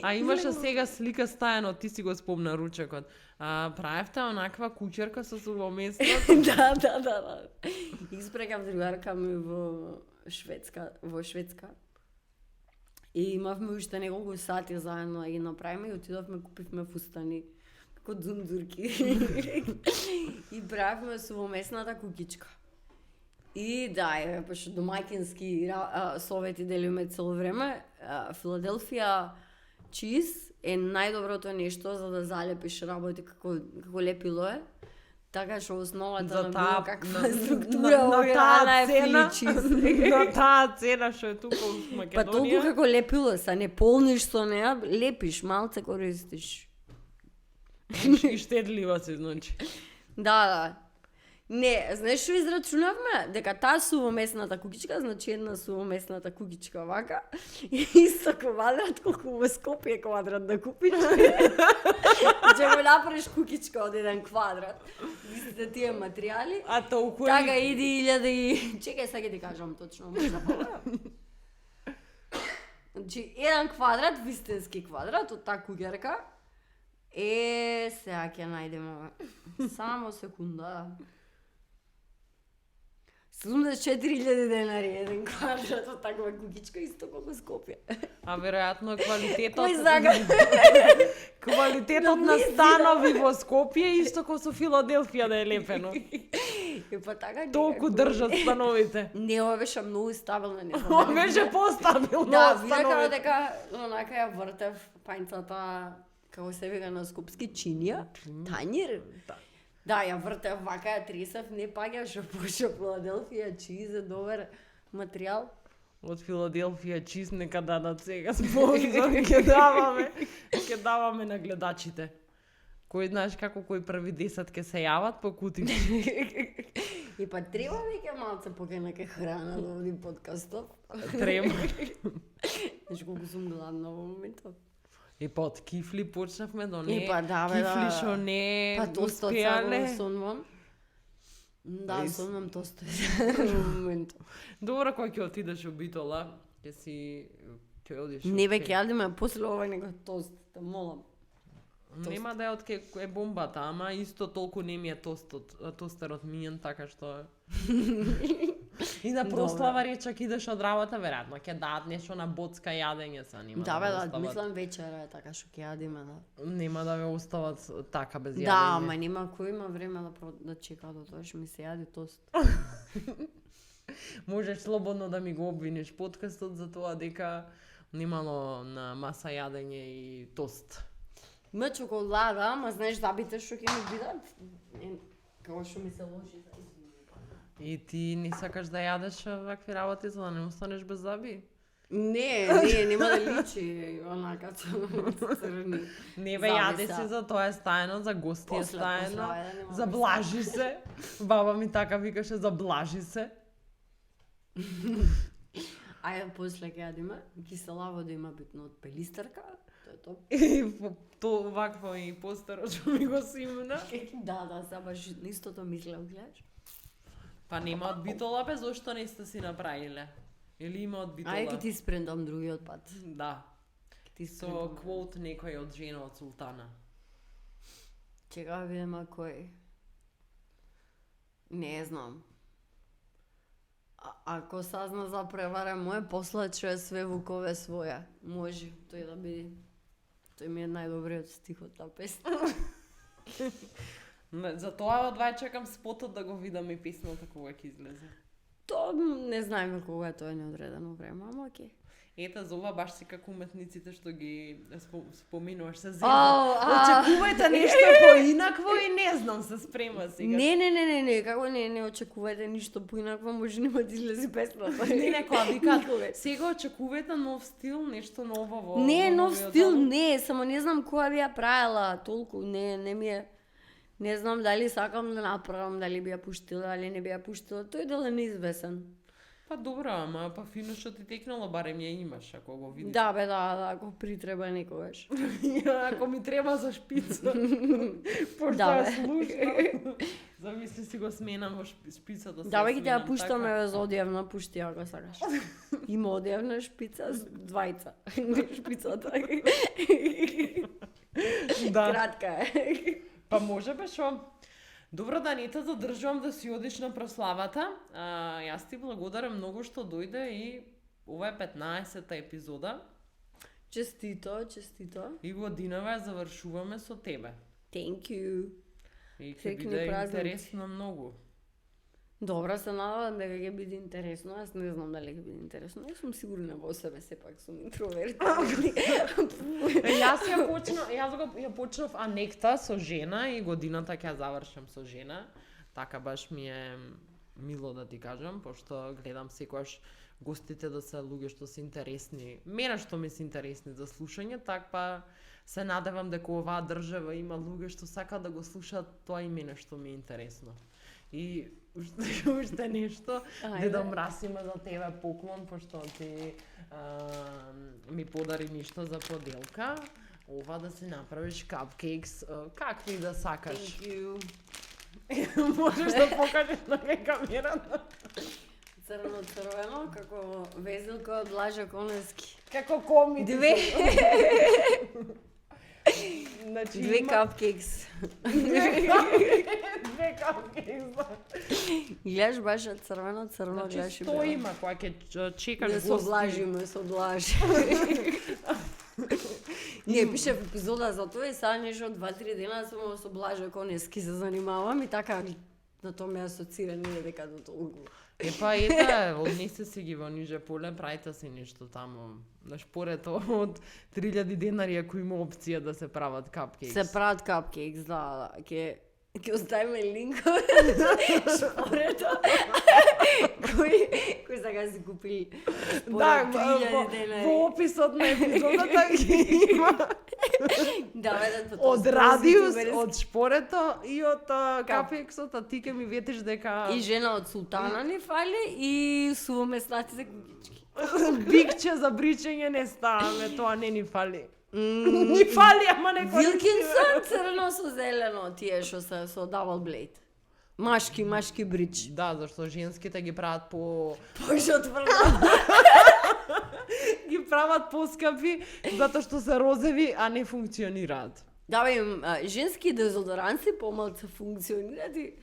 А имаше сега слика стајано, ти си го спомна ручекот. Правевте онаква кучерка со сувомесно? Да. Испрекав другарка ми во Шведска. И имавме уште неколку сати заедно да ги направиме и отидовме купивме фустани како дундурки. И правевме сувомесната кукичка. И да, пошто домаќински совети делиме цело време. Филаделфија чиз е најдоброто нешто за да залепиш работи како лепило е. Така што основата на било каква структура во храна е филичиз. На таа цена што е тука во Македонија. Па толку како лепило са, не полниш со неа, лепиш, малце користиш. И штедлива си, значи. Да. Не, знаеш што израчунавме? Дека таа сувомесната кукичка, значи една сувомесната кукичка вака, исто квадрат, колку во Скопје квадрат да купиш. Че го направиш кукичка од еден квадрат. Мислите тие материјали? А толку Така иди 1000 и... Чекај, сега ти кажам точно, може да погledam. Значи, еден квадрат, вистински квадрат, од таа куќерка, сега ќе најдеме. Само секунда. 74.000 денари еден квадрат од таква кукичка, исто колку Скопје. А веројатно квалитетот... Кој знага? Квалитетот на станови во Скопје исто како со Филаделфија да е лепено. Па така Толку држат становите. Не, ова беше многу стабилно, не знам. Ова беше постабилно. Да, видеа дека онака ја вртев пајнцата, како се вика на скопски, чинија, тањер. Да, ја вртев вака, ја тресев, не паѓаше, пошто Филаделфија чиз е добар материјал. Од Филаделфија чиз нека дадат сега спонзор, ќе даваме на гледачите. Кој знаеш како кои први 10 ќе се јават по кути. И па треба веќе малце поке нека храна до овој подкастов. Треба. Знаеш колку сум гладна во моментот. И па од кифли почнавме до не. И па да, кифли што не па тостот успеале. сега сонвам. Да, сонвам тостот во моментот. Добро, кој ќе отидеш у Битола, ќе одиш. Не веќе јадиме после ова него тост, те молам. Нема да е од е бомбата, ама исто толку не ми е тостерот миен, така што И на прослава речак идеш од работа, веројатно ќе дадат нешто на боцка јадење са, нема да да, мислам вечера е така што ќе јадиме, да. Нема да ве остават така без јадење. Да, ама нема кој има време да чека до тоа што ми се јади тост. Можеш слободно да ми го обвиниш подкастот за тоа дека немало на маса јадење и тост. Има чоколада, ама знаеш забите што ќе ми бидат? Како што ми се ложи за И ти не сакаш да јадеш вакви работи за да не останеш без заби? Не, нема да личи онака црни. Не бе, јаде си за тоа е стаено, за гости е стаено. Заблажи се. Баба ми така викаше, заблажи се. Ајде после ќе јадиме, кисела вода има битно од пелистерка, тоа е топ. И то вакво и постерот што ми го симна. Да, са баш истото мислев, гледаш. Па нема од Битола, бе, зошто не сте си направиле? Или има од Битола? Ајде ќе ти спрендам другиот пат. Да. Со квот некој од жена од Султана. Чека видиме кој. Не знам. Ако сазна за превара моја, послаче све вукове своја. Може, тој да биде. Тој ми е најдобриот стих од таа песна. За тоа одвај чекам спотот да го видам и песната кога ќе излезе. Тоа не знаеме кога е тоа неодредено време, ама окей. Ета, за ова баш си како уметниците што ги споминуваш се зема. Очекувајте нешто поинакво и не знам, се спрема сега. Не, како не очекувате ништо поинакво, може нема да излезе песната. Не, кога викаат, сега очекувате нов стил, нешто ново во... Не, во нов новиот стил албум. не, само не знам која би ја правила толку, не ми е... Не знам дали сакам да направам, дали би ја пуштила, дали не би ја пуштила, тој дел е неизвесен. Па добро, ама па фино што ти текнало, барем ја имаш, ако го видиш. Да, ако притреба некогаш. Ако ми треба за шпица. Пошто Да, ја бе. слушам. Замисли си го сменам во шпицата. Да, бе, ги ја сменам пуштаме така. без одјавна, пушти ако сакаш. Има одјавна шпица, двајца. Шпицата. Да. Кратка е. Па може бе шо. Добро да не те задржувам да си одиш на прославата. Јас ти благодарам многу што дојде и ова е 15-та епизода Честито. и годинава ја завршуваме со тебе. Thank you. И ќе Среќни биде празници. интересно многу. Добра, се надевам дека ќе биде интересно. Јас не знам дали ќе биде интересно. Јас сум сигурна во себе, сепак сум интроверт. Јас ја почнав анекта со жена и годината ќе ја завршам со жена. Така баш ми е мило да ти кажам, пошто гледам секогаш гостите да се луѓе што се интересни. Мене што ми се интересни за слушање, така се надевам дека оваа држава има луѓе што сакаат да го слушаат тоа и мене што ми е интересно. И уште нешто, Деда Мраз има за тебе поклон, пошто ти ми подари нешто за поделка. Ова да си направиш капкейкс, какви да сакаш. Thank you. Можеш да покажеш на камерата. Црвено, како везилка од Блажа Конески. Како коми. Две Значи, капкейкс. Две капкейкс. Гледаш баш црвено, Значи, гледаш и што има кога ќе чекаш Да гости? се облажи. Не, пише в епизода за тоа и сега нешто 2-3 дена само со Блажа Конески се занимавам и така на тоа ме асоцира, не е дека до толку. Епа ета, однесе си ги во ниже поле, правите си нешто таму. На шпорето од 3000 денари ако има опција да се прават капкейкс. Се прават капкейкс, да. Ќе оставиме линкове шпорето. кој сега си купи Да, според 3000 денари. во описот на епизодата ги има. Да, бе, Од радиус, од шпорето и од капкейксот, а ти ќе ми ветиш дека И жена од Султана ни фали и сувоместнати за куќички. бикче за бричење не ставаме, тоа не ни фали. Ни фали, ама не користиме. Вилкинсон црно со зелено, тие што се со double blade. Машки брич. Да, зашто женските ги прават Пошто тврдо. ги прават поскапи затоа што се розеви, а не функционираат. Да, бе, женски дезодоранси помалку функционираат и...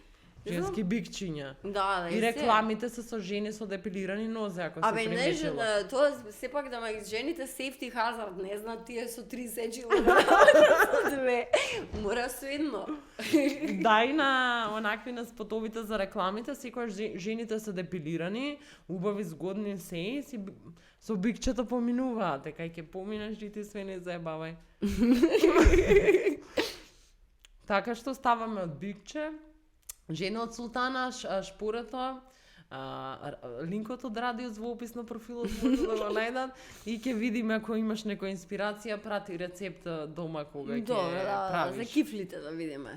Женски бикчиња. Да, И рекламите се со жени со депилирани нозе, ако се Абе, не, приметила. тоа сепак да ме жените safety hazard, не знаат тие со 3 сечила. Две. Мора со едно. Да, и на онакви на спотовите за рекламите, секогаш жените се депилирани, убави, згодни се и си со бикчето поминуваат, дека ќе поминеш и ти све не заебавај. Така што ставаме од бикче, жена од Султана, шпорето, линкот од радио во опис на профилот може да го најдат и ќе видиме ако имаш некоја инспирација, прати рецепт дома кога ќе Добре, да, правиш. за кифлите да видиме.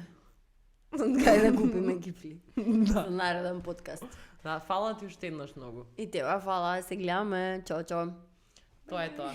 Кај да купиме кифли. Да. За нареден подкаст. Да, фала ти уште еднаш многу. И тебе фала, се гледаме. Чао, чао. Тоа е тоа.